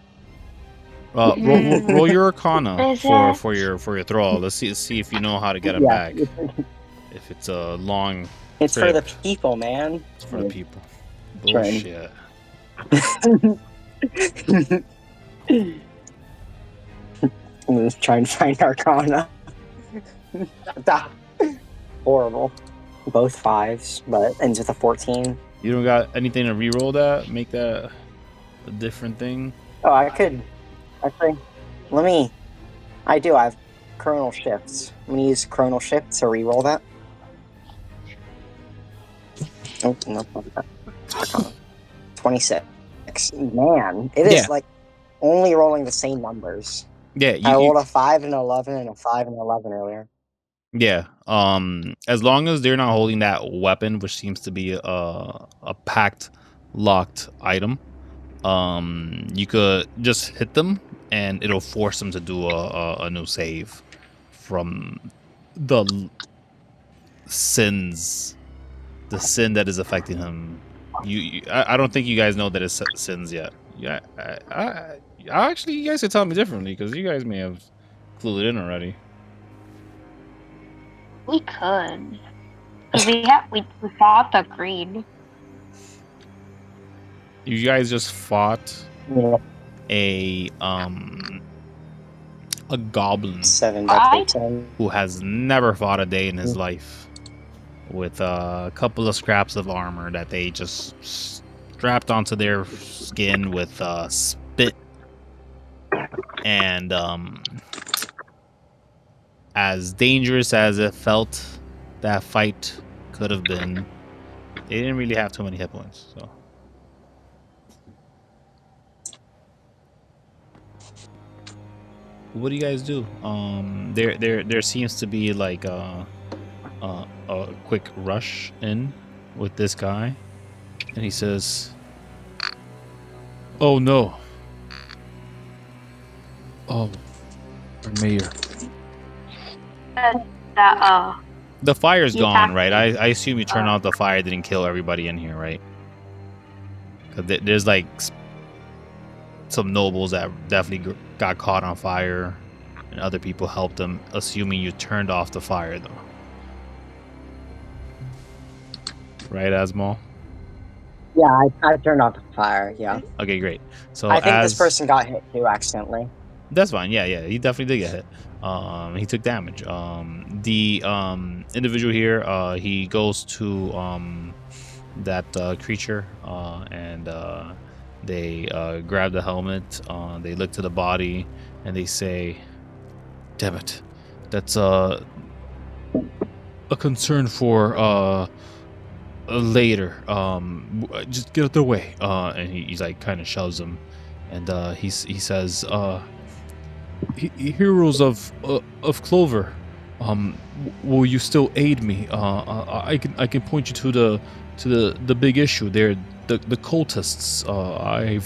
Roll your Arcana for your thrall. Let's see if you know how to get him back. If it's a long. It's trip. for the people, man. It's for the people. Trying. Bullshit. I'm just trying to find Arcana. Horrible. Both 5s, but ends with a 14. You don't got anything to re-roll that? Make that a different thing? Oh, I could. Actually, I do. I have Chronal Shifts. I'm going to use Chronal Shift to re-roll that. Oh, no. Arcana. 26. Man, it is like only rolling the same numbers. Yeah, I rolled a 5 and 11 and a 5 and 11 earlier. Yeah. As long as they're not holding that weapon, which seems to be a packed locked item, you could just hit them and it'll force them to do a new save from the sins, the sin that is affecting him. I don't think you guys know that it's sins yet. Yeah. I actually, you guys could tell me differently because you guys may have clued it in already. We could. We fought the greed. You guys just fought a goblin 7 by 10. who has never fought a day in his life, with a couple of scraps of armor that they just strapped onto their skin with spit, and as dangerous as it felt that fight could have been, They didn't really have too many hit points, so. What do you guys do? There seems to be like a quick rush in with this guy, and he says, "Oh no! Oh, our mayor." The fire's gone, right? I assume you turned out the fire, didn't kill everybody in here, right? Because there's like some nobles that definitely got caught on fire, and other people helped them, assuming you turned off the fire, though. Right, Azmal? Yeah, I turned off the fire, yeah. Okay, great. So I think this person got hit too accidentally. That's fine. Yeah, he definitely did get hit. He took damage. The individual here, he goes to that creature, and they grab the helmet. They look to the body, and they say, "Damn it, that's a concern for later. Just get out of the way." And he's like kind of shoves him, and he says, "Heroes of Clover, will you still aid me? I can point you to the big issue there. The cultists. I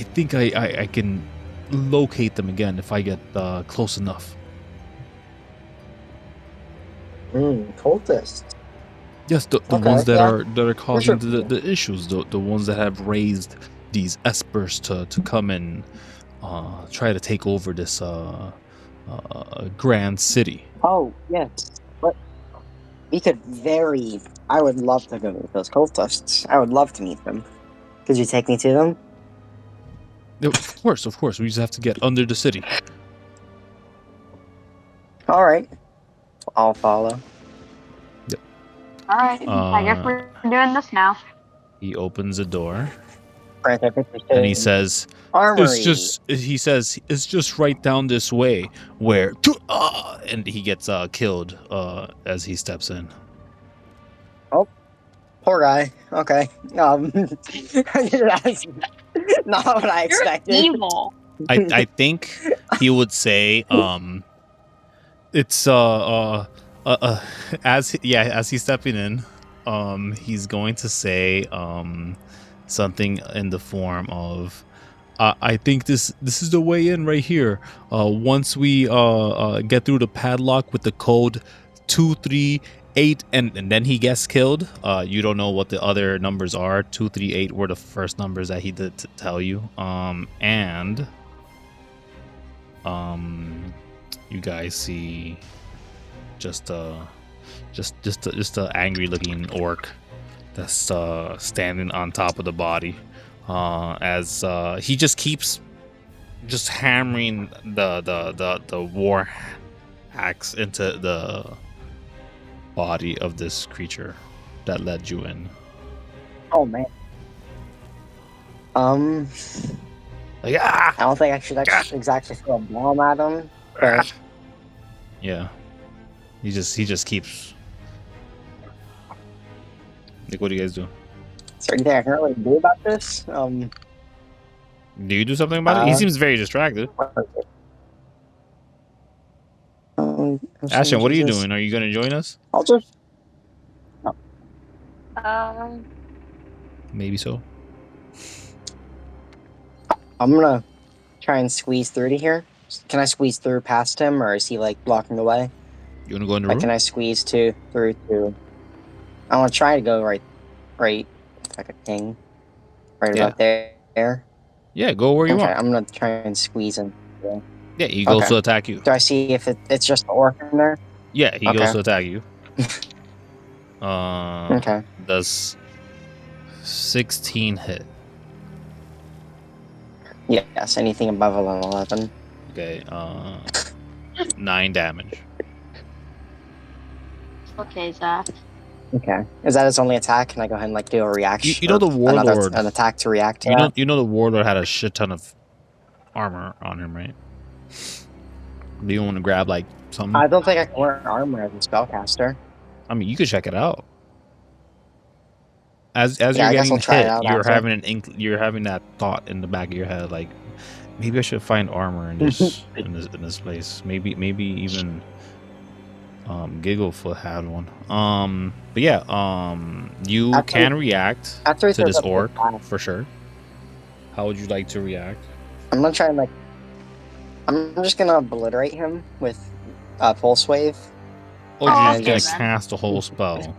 think I can locate them again if I get close enough." Cultists. Yes, the ones that are causing the issues, the ones that have raised these espers to come and try to take over this grand city. Oh, yes. But I would love to go meet those cultists. I would love to meet them. Could you take me to them? Of course. We just have to get under the city. All right. I'll follow. Yep. All right. I guess we're doing this now. He opens the door. And he says, "Armory." It's just right down this way where, and he gets killed as he steps in. Oh, poor guy. Okay. That's not what I expected. Evil. I think he would say, it's as he's stepping in, he's going to say something in the form of, I think this is the way in right here. Once we get through the padlock with the code 238, and then he gets killed. You don't know what the other numbers are. 238 were the first numbers that he did tell you. And you guys see just a angry looking orc that's standing on top of the body, as he just keeps just hammering the war axe into the body of this creature that led you in. Oh man. Like, I don't think I should exactly throw a bomb at him. But... Yeah. He just keeps. Like, what do you guys do? Is there anything I can really do about this? Do you do something about it? He seems very distracted. Ashen, what are you doing? Are you going to join us? I'll just... Maybe so. I'm going to try and squeeze through to here. Can I squeeze through past him, or is he, like, blocking the way? You want to go in the room? Can I squeeze through to... I want to try to go right, like a king. About there. Yeah, go where you want. I'm going to try and squeeze in. Yeah, he goes to attack you. Do I see if it's just the orc in there? Yeah, he goes to attack you. Okay. Does 16 hit? Yes, anything above 11. Okay, 9 damage. Okay, Zack. Okay. Is that his only attack? Can I go ahead and like do a reaction? You know the warlord. An attack to react to that? You know the warlord had a shit ton of armor on him, right? Do you want to grab like something? I don't think I can wear armor as a spellcaster. I mean, you could check it out. As Yeah, you're I guess getting I'll try it hit, out you're after. having you're having that thought in the back of your head, like maybe I should find armor in this in this place. Maybe even Gigglefoot had one. But yeah, you After, can react after he to throws this up the orc attack, for sure. How would you like to react? I'm gonna try and like. I'm just gonna obliterate him with Pulse Wave. Oh, you're just And gonna Okay, just then. cast a whole spell.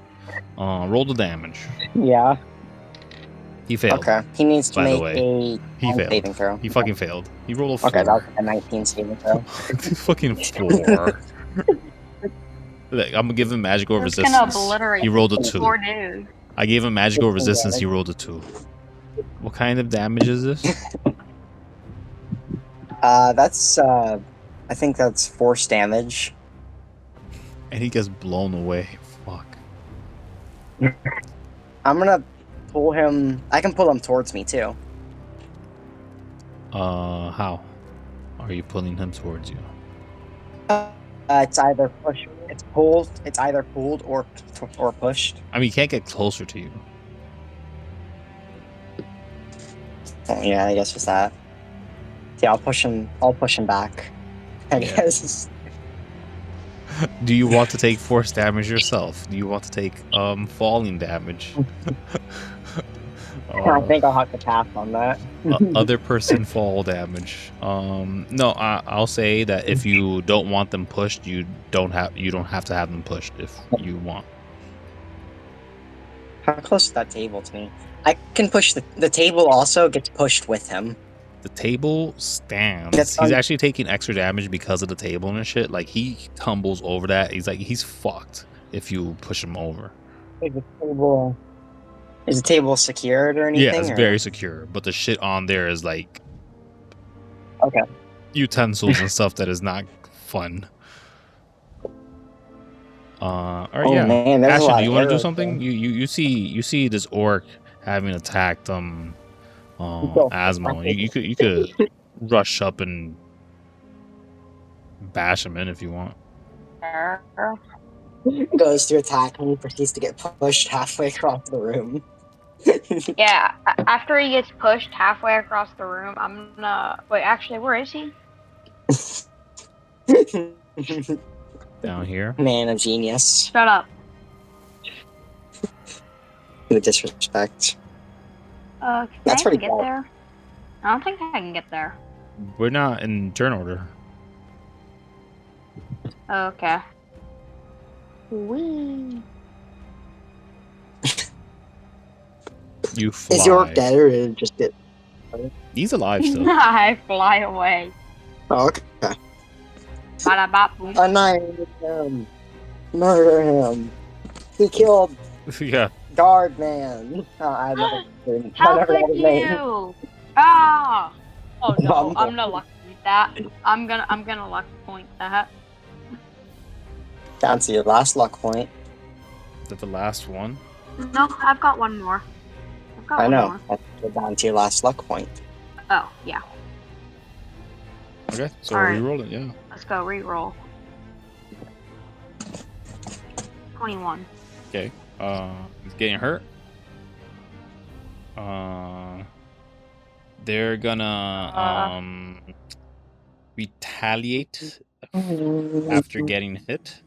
Roll the damage. yeah. He failed. Okay. He needs to By the make way, a he failed. saving throw. He fucking failed. He rolled a Okay, that 4. was like a 19 saving throw. Fucking 4. Look, I'm gonna give him magical Just gonna resistance. obliterate He rolled a this 2. poor dude. I gave him magical 15 resistance. He damage. rolled a 2. What kind of damage is this? That's I think that's force damage. And he gets blown away. Fuck. I'm gonna pull him. I can pull him towards me too. How are you pulling him towards you? It's either push. It's pulled. It's either pulled or pushed. I mean, he can't get closer to you. Oh yeah, I guess it's that. Yeah, I'll push him. I'll push him back. I Yeah. guess. Do you want to take force damage yourself? Do you want to take falling damage? I think I'll have to pass on that. Other person fall damage. No, I'll say that if you don't want them pushed, you don't have to have them pushed if you want. How close is that table to me? I can push the table. Also gets pushed with him. The table stands. That's He's fine. actually taking extra damage because of the table and shit. Like he tumbles over that. He's fucked if you push him over. Is the table secured or anything? Yeah, it's or? very secure, but the shit on there is like Okay. utensils and stuff that is not fun. Or Oh yeah, man, there's a Ashen, lot do you of want to do arrows something? there. You see this orc having attacked Go. Azmal. You could rush up and bash him in if you want. Goes to attack and he proceeds to get pushed halfway across the room. Yeah, after he gets pushed halfway across the room, I'm gonna... Wait, actually, where is he? Down here. Man of genius. Shut up. With disrespect. Can That's I pretty even get bad. there? I don't think I can get there. We're not in turn order. Okay. Wee. You fly. Is your orc dead or is it just it? He's alive still. I fly away. Oh, okay. Bada bop boom. Annihilate him. Murder him. He killed Yeah. Guard Man. I never How got could his name. you? Ah! Oh no, Bumble. I'm gonna lucky that. I'm gonna lucky point that. Down to your last luck point. Is that the last one? No, I've got one more. I've got I one know. more. That's down to your last luck point. Oh, yeah. Okay, so Alright. reroll it, yeah. Let's go reroll. 21. Okay. He's getting hurt. They're gonna retaliate after getting hit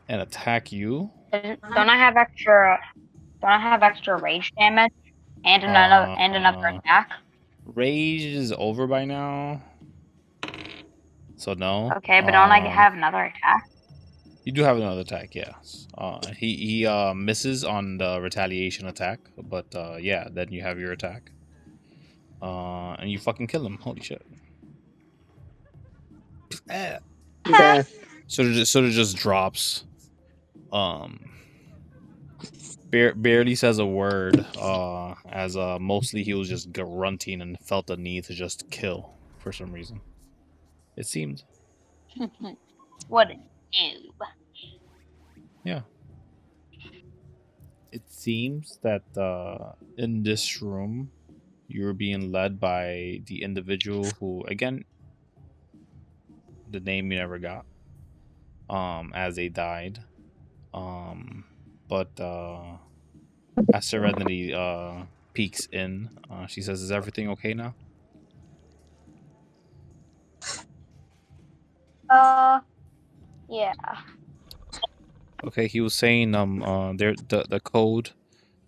and attack you. Don't I have extra rage damage and another attack? Rage is over by now, so no. Okay, but don't I have another attack? You do have another attack, yes. He misses on the retaliation attack, but yeah, then you have your attack. And you fucking kill him. Holy shit. Okay. So it just drops. Barely says a word. As mostly he was just grunting and felt the need to just kill for some reason. It seemed. What a noob. Yeah. It seems that in this room, you're being led by the individual who, again, the name you never got, as they died. But as Serenity peeks in, she says, "Is everything okay now?" Yeah. Okay, he was saying there the code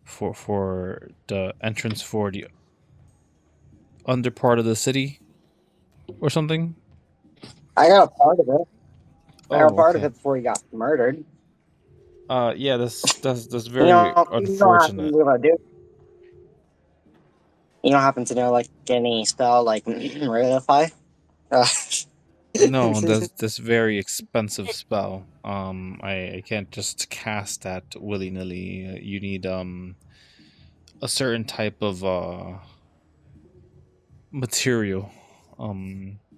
for the entrance for the under part of the city or something. I got a part of it. I got a Oh, part of okay. it before he got murdered. Yeah, that's You very know, you don't happen to unfortunate. be able to do. You don't happen to know like any spell like Rarefy? Uh, No, that's very expensive spell. I can't just cast that willy nilly. You need a certain type of material,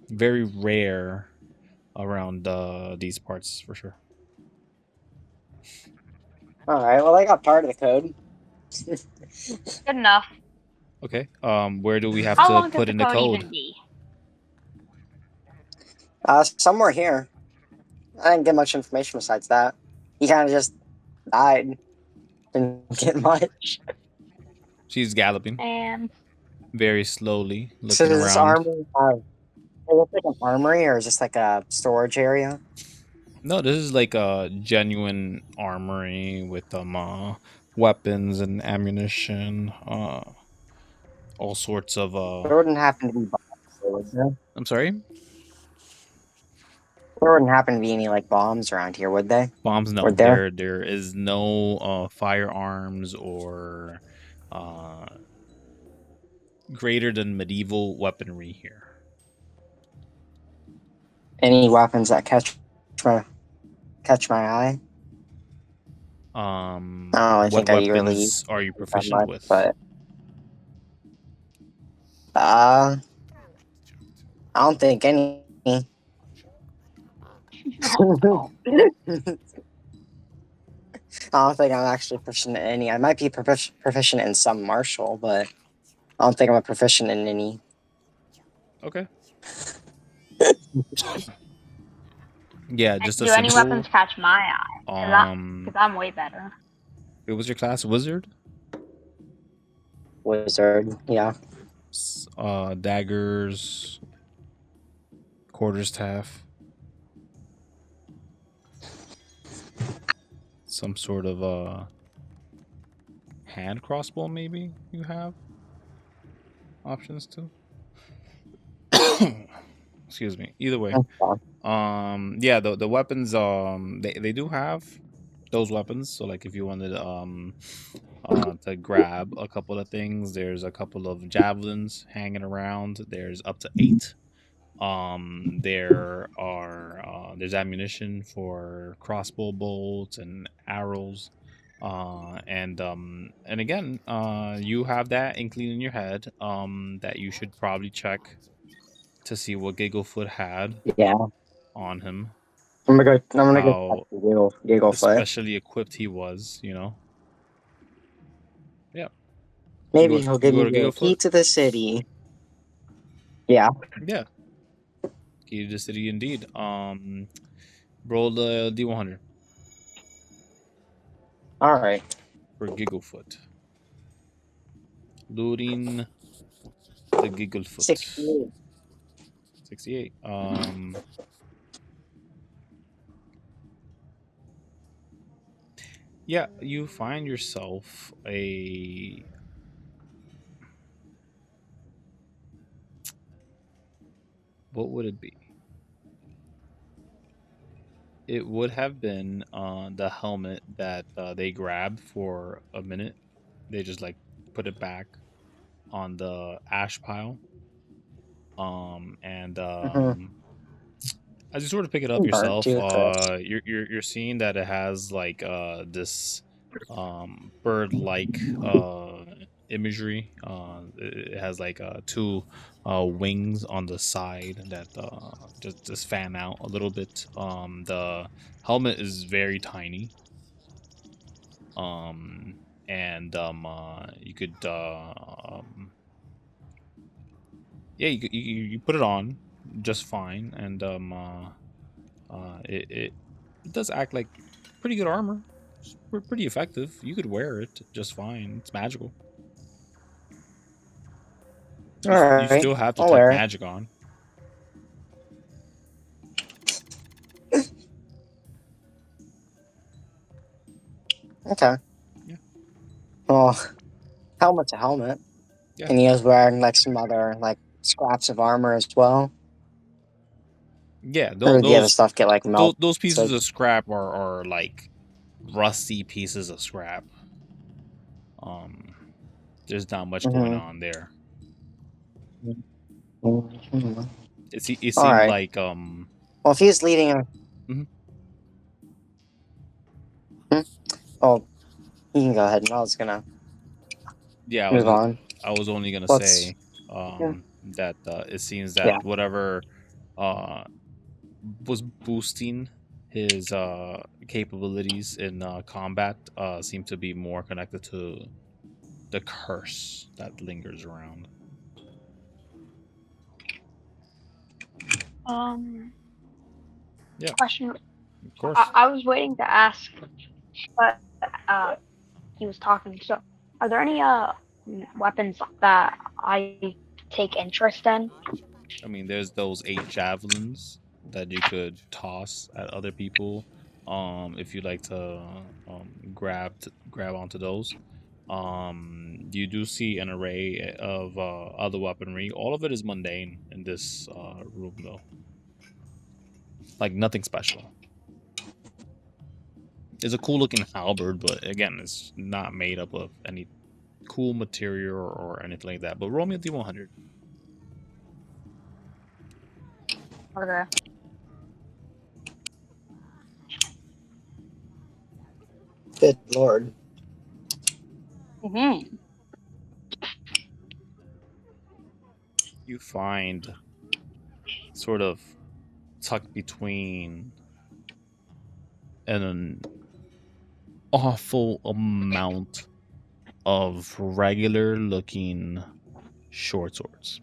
very rare around these parts for sure. all right. Well, I got part of the code. Good enough. Okay. Where do we have How to long could put the in the code code? even be? Somewhere here. I didn't get much information besides that. He kind of just died. Didn't get much. She's galloping And very slowly, So looking does this around. armory have? It looks like an armory, or is this like a storage area? No, this is like a genuine armory with weapons and ammunition, all sorts of There wouldn't happen to be bombs, there, would there? I'm sorry? There wouldn't happen to be any like bombs around here, would they? Bombs, no. Would there? There is no firearms or uh greater than medieval weaponry here. Any weapons that my catch my eye? I don't really What think I really use weapons are you them that proficient much, with? but uh, I don't think any. oh, I don't think I'm actually proficient in any. I might be proficient in some martial, but I don't think I'm a proficient in any. Okay. Yeah, just a do any weapons simple catch my eye? Because I'm way better. it was your class wizard? Wizard, yeah. Daggers, quarterstaff, some sort of hand crossbow maybe you have options to. Excuse me. Either way. Yeah, the weapons they do have those weapons. So like if you wanted to grab a couple of things, there's a couple of javelins hanging around. There's up to 8. There's ammunition for crossbow bolts and arrows. And again, you have that inkling in your head that you should probably check to see what Gigglefoot had Yeah, on him, I'm gonna go check how the giggle foot. especially equipped he was, you know. Yeah. Maybe he'll You give go me to the key Gigglefoot? to the city. Yeah. Yeah. Key to the city indeed. Roll the D100 All right. for Gigglefoot. Looting the Gigglefoot. 68. 68. Yeah, you find yourself a what would it be? It would have been the helmet that they grabbed for a minute. They just like put it back on the ash pile. And Mm-hmm. as you sort of pick it up Burnt yourself, to a crisp. you're seeing that it has like this bird like imagery. It has like two wings on the side that just fan out a little bit. The helmet is very tiny. And you could yeah, you put it on just fine, and it does act like pretty good armor. It's pretty effective. You could wear it just fine. It's magical. You Alright, still have I'll detect wear it. magic on. Okay. Yeah. Well, helmet's a helmet. Yeah. And he was wearing like some other like scraps of armor as well. Yeah. Or did the other stuff get like melted? Those pieces of scrap are like rusty pieces of scrap. There's not much going on there. It seemed Alright. like Well, if he's leading a... Mhm. Oh, you can go ahead. I was gonna Yeah, move on. I was only gonna Let's... say Yeah. that it seems that Yeah. whatever uh was boosting his capabilities in combat seemed to be more connected to the curse that lingers around. Yeah, Question. of course. I was waiting to ask, but he was talking. So, are there any weapons that I take interest in? I mean, there's those 8 javelins that you could toss at other people. If you'd like to grab onto those. You do see an array of other weaponry. All of it is mundane in this room, though. Like nothing special. It's a cool looking halberd, but again, it's not made up of any cool material or anything like that. But roll me a D100. Okay. Good lord. Mm-hmm. You find sort of tucked between an awful amount of regular looking short swords.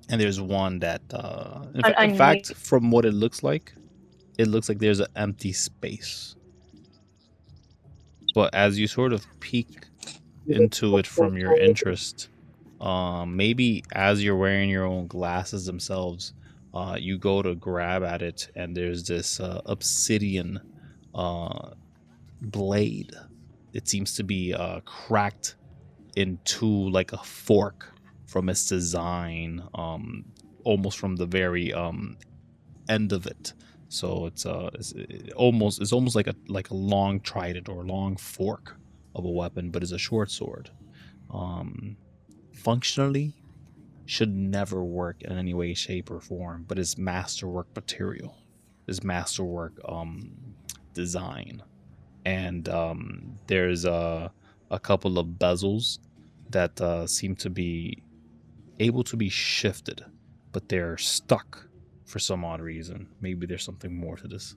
And there's one that in fact, from what it looks like there's an empty space. But as you sort of peek into it from your interest, maybe as you're wearing your own glasses themselves, you go to grab at it, and there's this obsidian blade. It seems to be cracked into like a fork from its design, almost from the very end of it. So it's almost like a long trident or long fork of a weapon, but it's a short sword. Functionally, should never work in any way, shape, or form, but it's masterwork material, is masterwork design, and there's a couple of bezels that seem to be able to be shifted, but they're stuck for some odd reason. Maybe there's something more to this.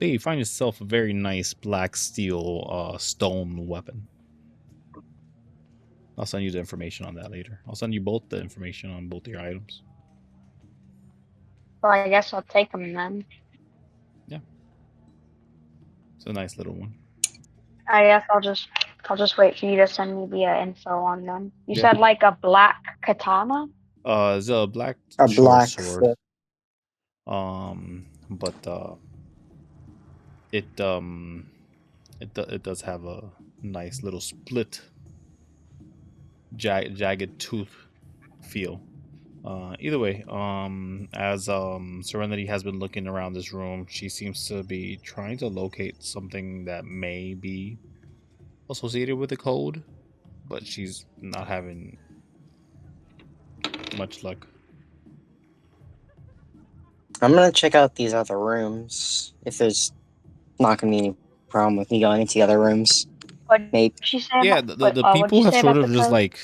Hey, you find yourself a very nice black steel stone weapon. I'll send you the information on that later. I'll send you both the information on both your items. Well, I guess I'll take them then. Yeah, it's a nice little one. I guess I'll just wait for you to send me the info on them. You Yeah. said like a black katana? It's a black A short black sword. sword. But it does have a nice little split, jagged tooth feel. Either way, as Serenity has been looking around this room, she seems to be trying to locate something that may be associated with the code, but she's not having much luck. I'm gonna check out these other rooms. If there's not gonna be any problem with me going into the other rooms. What Maybe. did she say? Yeah, About, the what'd people you have say sort about of the just code? like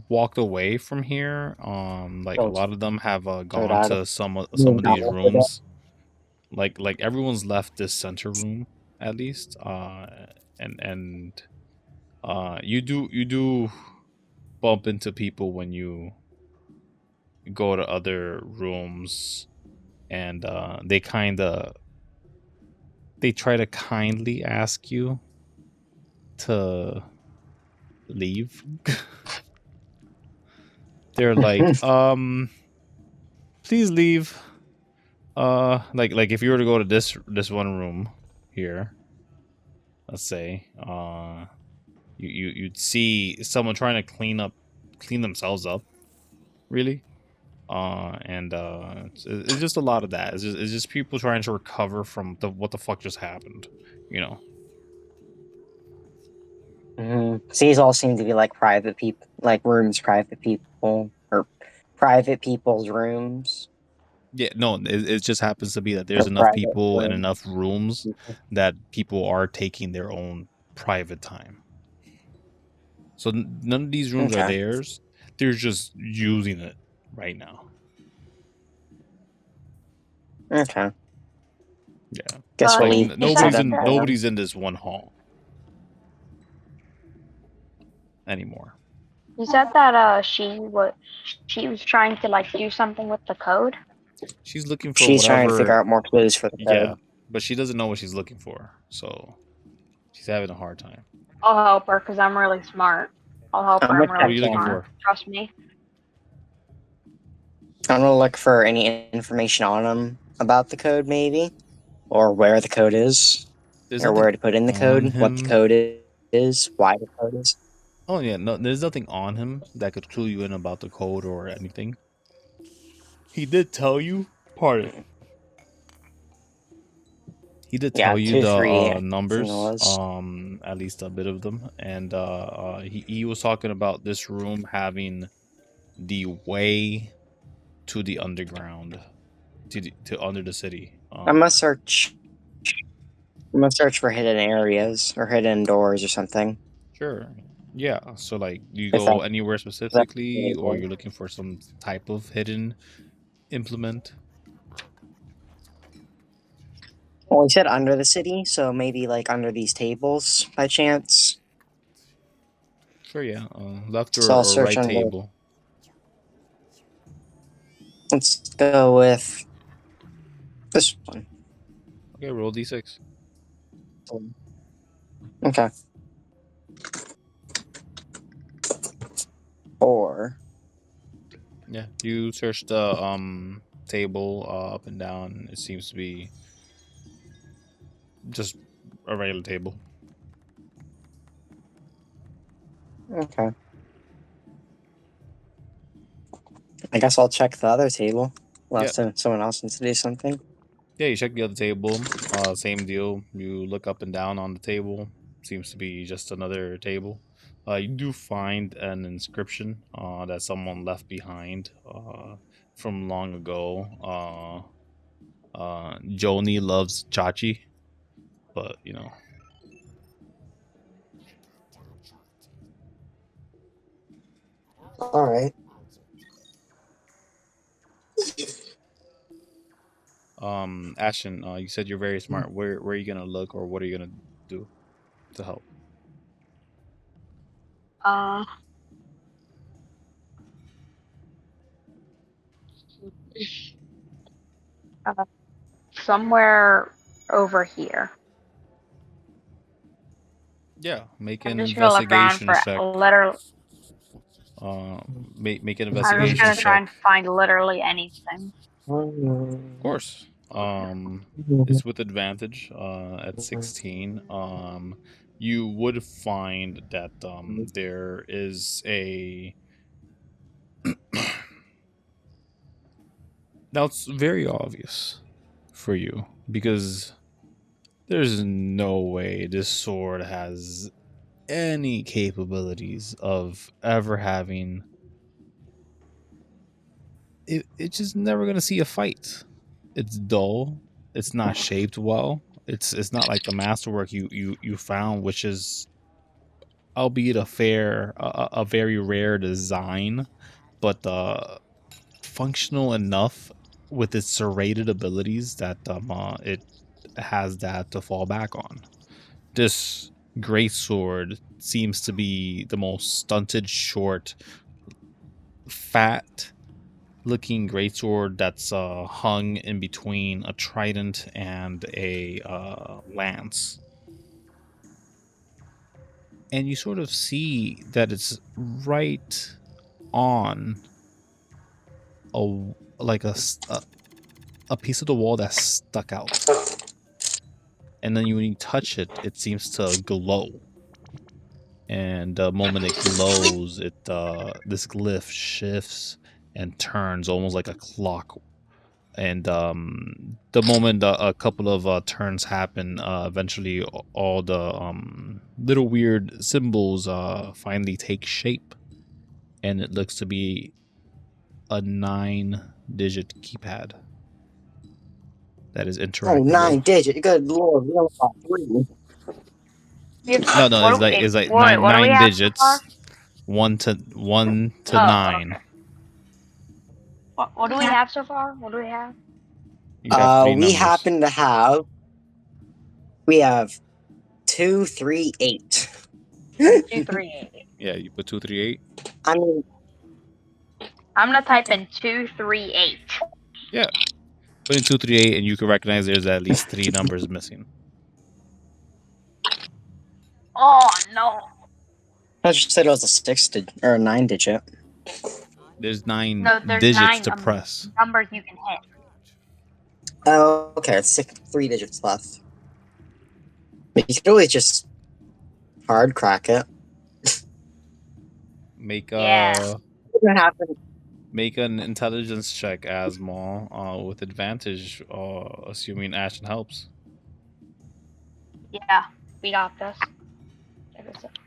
walked away from here. Like a lot of them have gone to some of these rooms. Like everyone's left this center room at least. And you do bump into people when you go to other rooms, and they kind of they try to kindly ask you to leave. They're like, please leave. Like if you were to go to this one room here, let's say, you'd see someone trying to clean themselves up, really. And it's just a lot of that. It's just people trying to recover from what the fuck just happened, you know. So these all seem to be like private people, like rooms, private people, or private people's rooms, Yeah, no, it just happens to be that or there's enough private people and rooms. enough rooms that people are taking their own private time. So none of these rooms are Okay. theirs. They're just using it right now. Okay. Yeah. Guess we'll Like leave. You said that nobody's in this one hall anymore. you said that she was trying to like do something with the code. She's looking for She's trying to figure whatever. out more clues for the Yeah, code. but she doesn't know what she's looking for, so she's having a hard time. I'll help her because I'm really smart. I'll help I'm her. I'm with What are that really you looking smart. for? Trust me. I'm gonna look for any information on them about the code, maybe, or where the code is, There's or nothing where to put in the on code, what the him. code is, why the code is. Oh yeah, no, there's nothing on him that could clue you in about the code or anything. He did tell you part of it. He did Yeah, tell you 2, the 3. I think it numbers, was. at least a bit of them, and he was talking about this room having the way to the underground, to under the city. I'm gonna search. I'm gonna search for hidden areas or hidden doors or something. Sure. Yeah. So like, do you If go that, anywhere if that's specifically, or anything. you're looking for some type of hidden implement? Well, he said under the city, so maybe like under these tables by chance. Sure. Yeah. Left So I'll or search right under. table. Let's go with this one. Okay. Roll d6. Okay. 4. Yeah. You search the table up and down. It seems to be just a regular table. Okay. I guess I'll check the other table. Yeah. Unless someone else needs to do something. Yeah. You check the other table. Same deal. You look up and down on the table. Seems to be just another table. You do find an inscription that someone left behind from long ago. Joni loves Chachi, but you know. All right. Ashen, you said you're very smart. Where are you gonna look, or what are you gonna do to help? Uh, uh somewhere over here. Yeah, make I'm an just gonna look around investigation for check. literal. Make an I'm just investigation gonna try check. and find literally anything. Of course. It's with advantage. At 16. You would find that there is a. Now it's very obvious for you because there's no way this sword has any capabilities of ever having it's just never gonna see a fight. It's dull. It's not shaped well. It's not like the masterwork you found, which is albeit a very rare design, but functional enough with its serrated abilities that it has that to fall back on. This great sword seems to be the most stunted, short, fat, looking greatsword that's hung in between a trident and a lance. And you sort of see that it's right on a piece of the wall that's stuck out. And then when you touch it, it seems to glow. And the moment it glows, this glyph shifts and turns almost like a clock. And the moment a couple of turns happen, eventually all the little weird symbols finally take shape, and it looks to be a 9-digit keypad that is interactable. 9-digit. Good lord. We don't got 3. No, it's like what do we 9 have so digits, far? 1 to Oh, 9. okay. What do we have so far? What do we have? You got 3 We numbers. happen to have. We have 2, 3, 8. 2, 3, 8. Yeah, you put 2, 3, 8. I mean, I'm gonna type in 2, 3, 8. Yeah, put in 2, 3, 8, and you can recognize there's at least 3 numbers missing. Oh no! I just said it was a or a 9-digit. There's 9 No, there's digits 9 to press. numbers you can hit. Oh, okay. It's 3 digits left. But you could always just hard crack it. Make Yeah. What happened? make an intelligence check, Azmal, with advantage, assuming Ashen helps. Yeah, we got this. Check this out.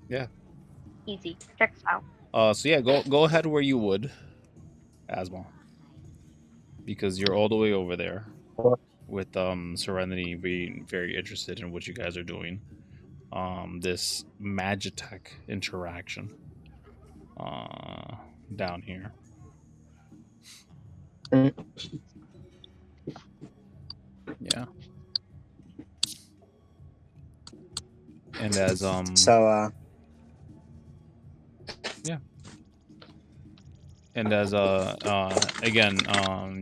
Yeah. Easy. Check this out. So yeah, go ahead where you would, Azmal, because you're all the way over there. With Serenity being very interested in what you guys are doing. This Magitech interaction down here. Yeah. And as yeah. And as again,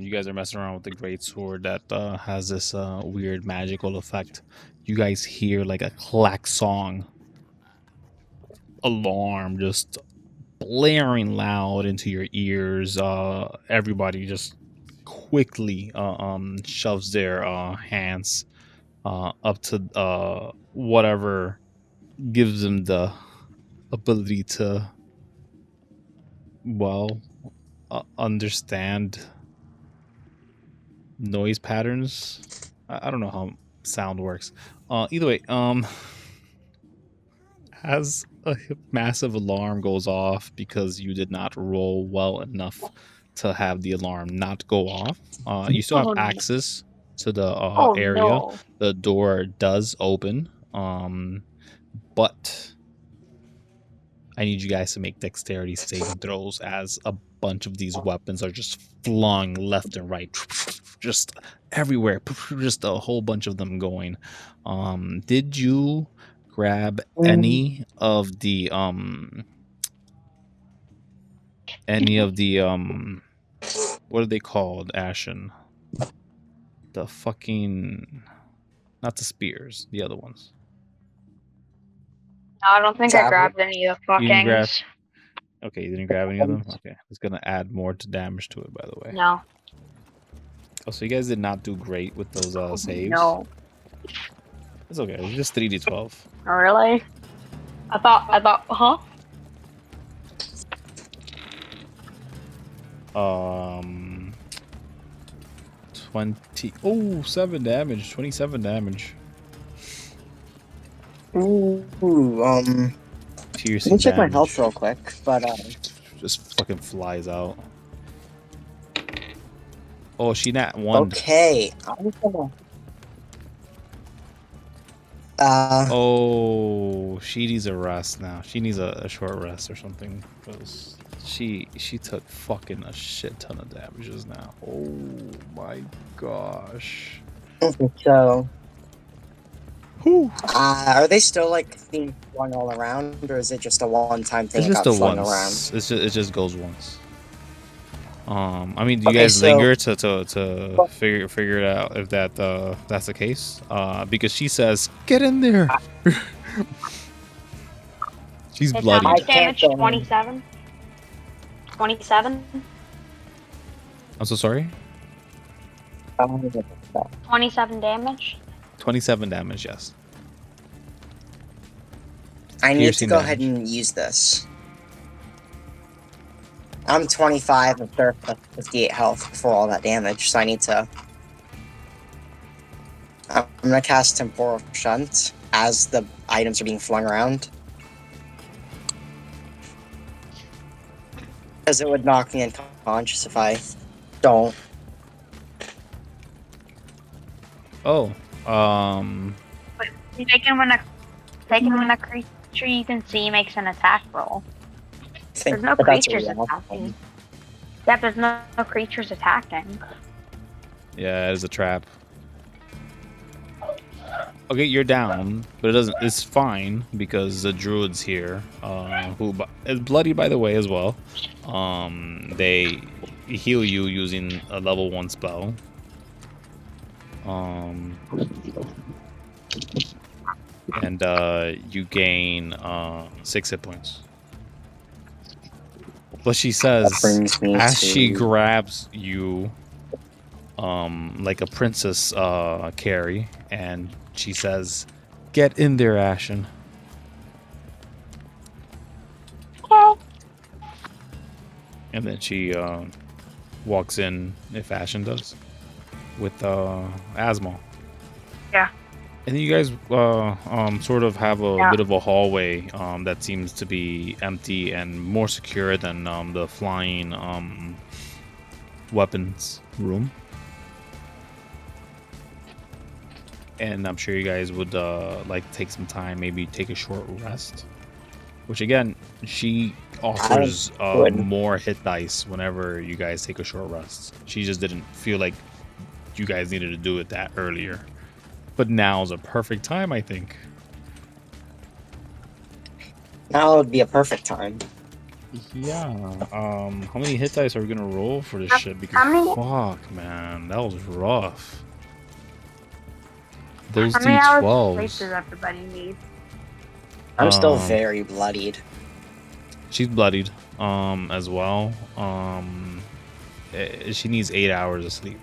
you guys are messing around with the great sword that has this weird magical effect. You guys hear like a klaxon alarm just blaring loud into your ears. Everybody just quickly shoves their hands up to whatever gives them the ability to, well, understand noise patterns. I don't know how sound works. Either way, as a massive alarm goes off because you did not roll well enough to have the alarm not go off, you still have access to the area. No. The door does open, but I need you guys to make dexterity saving throws as a bunch of these weapons are just flung left and right, just everywhere, just a whole bunch of them going. Did you grab any of the what are they called, Ashen? The fucking, not the spears, the other ones. No, I don't think I grabbed any of the You didn't grab. fuckings. Okay, you didn't grab any of them? Okay. It's gonna add more to damage to it, by the way. No. Oh, so you guys did not do great with those saves? No. It's okay. It's just 3d12. Really? I thought, huh? 7 damage. 27 damage. Ooh, Piercing let me check my damage. health real quick, but Just fucking flies out. Oh, she nat 1. okay. I'm gonna Oh, she needs a rest now. She needs a short rest or something, because she took fucking a shit ton of damages now. Oh my gosh. okay, so Whew. Are they still like being flung all around, or is it just a one-time thing It's that just got a flung around? once. It just goes once. I mean, do you Okay, guys so linger to figure it out if that's the case? Because she says, "Get in there." She's It's how bloodied. much I can't damage? go in. 27? 27? I'm so sorry. 27 damage? 27 damage. Yes. I need to Piercing go ahead damage. and use this. I'm 25 and they're at 58 health before all that damage, so I need to. I'm gonna cast Temporal Shunt as the items are being flung around. Because it would knock me unconscious if I don't. Oh. Taken when a creature you can see makes an attack roll. There's no But that's creatures a real attacking. Yep, there's no creatures attacking. Yeah, it is a trap. Okay, you're down, but it doesn't. It's fine because the druid's here, who is bloody by the way as well. They heal you using a level 1 spell. And you gain 6 hit points. But she says, brings me as to- she grabs you, like a princess carry, and she says, "Get in there, Ashen." Okay. And then she walks in, if Ashen does, with Azmal. Yeah. And then you guys sort of have a Yeah. bit of a hallway that seems to be empty and more secure than the flying weapons room. And I'm sure you guys would like take some time, maybe take a short rest. Which again, she offers more hit dice whenever you guys take a short rest. She just didn't feel like you guys needed to do it that earlier. But now's a perfect time, I think. Now would be a perfect time. Yeah. How many hit dice are we gonna roll for this shit? Because fuck, man, that was rough. Those How many hours of D12s. sleep does everybody need? I'm still very bloodied. She's bloodied, as well. She needs 8 hours of sleep.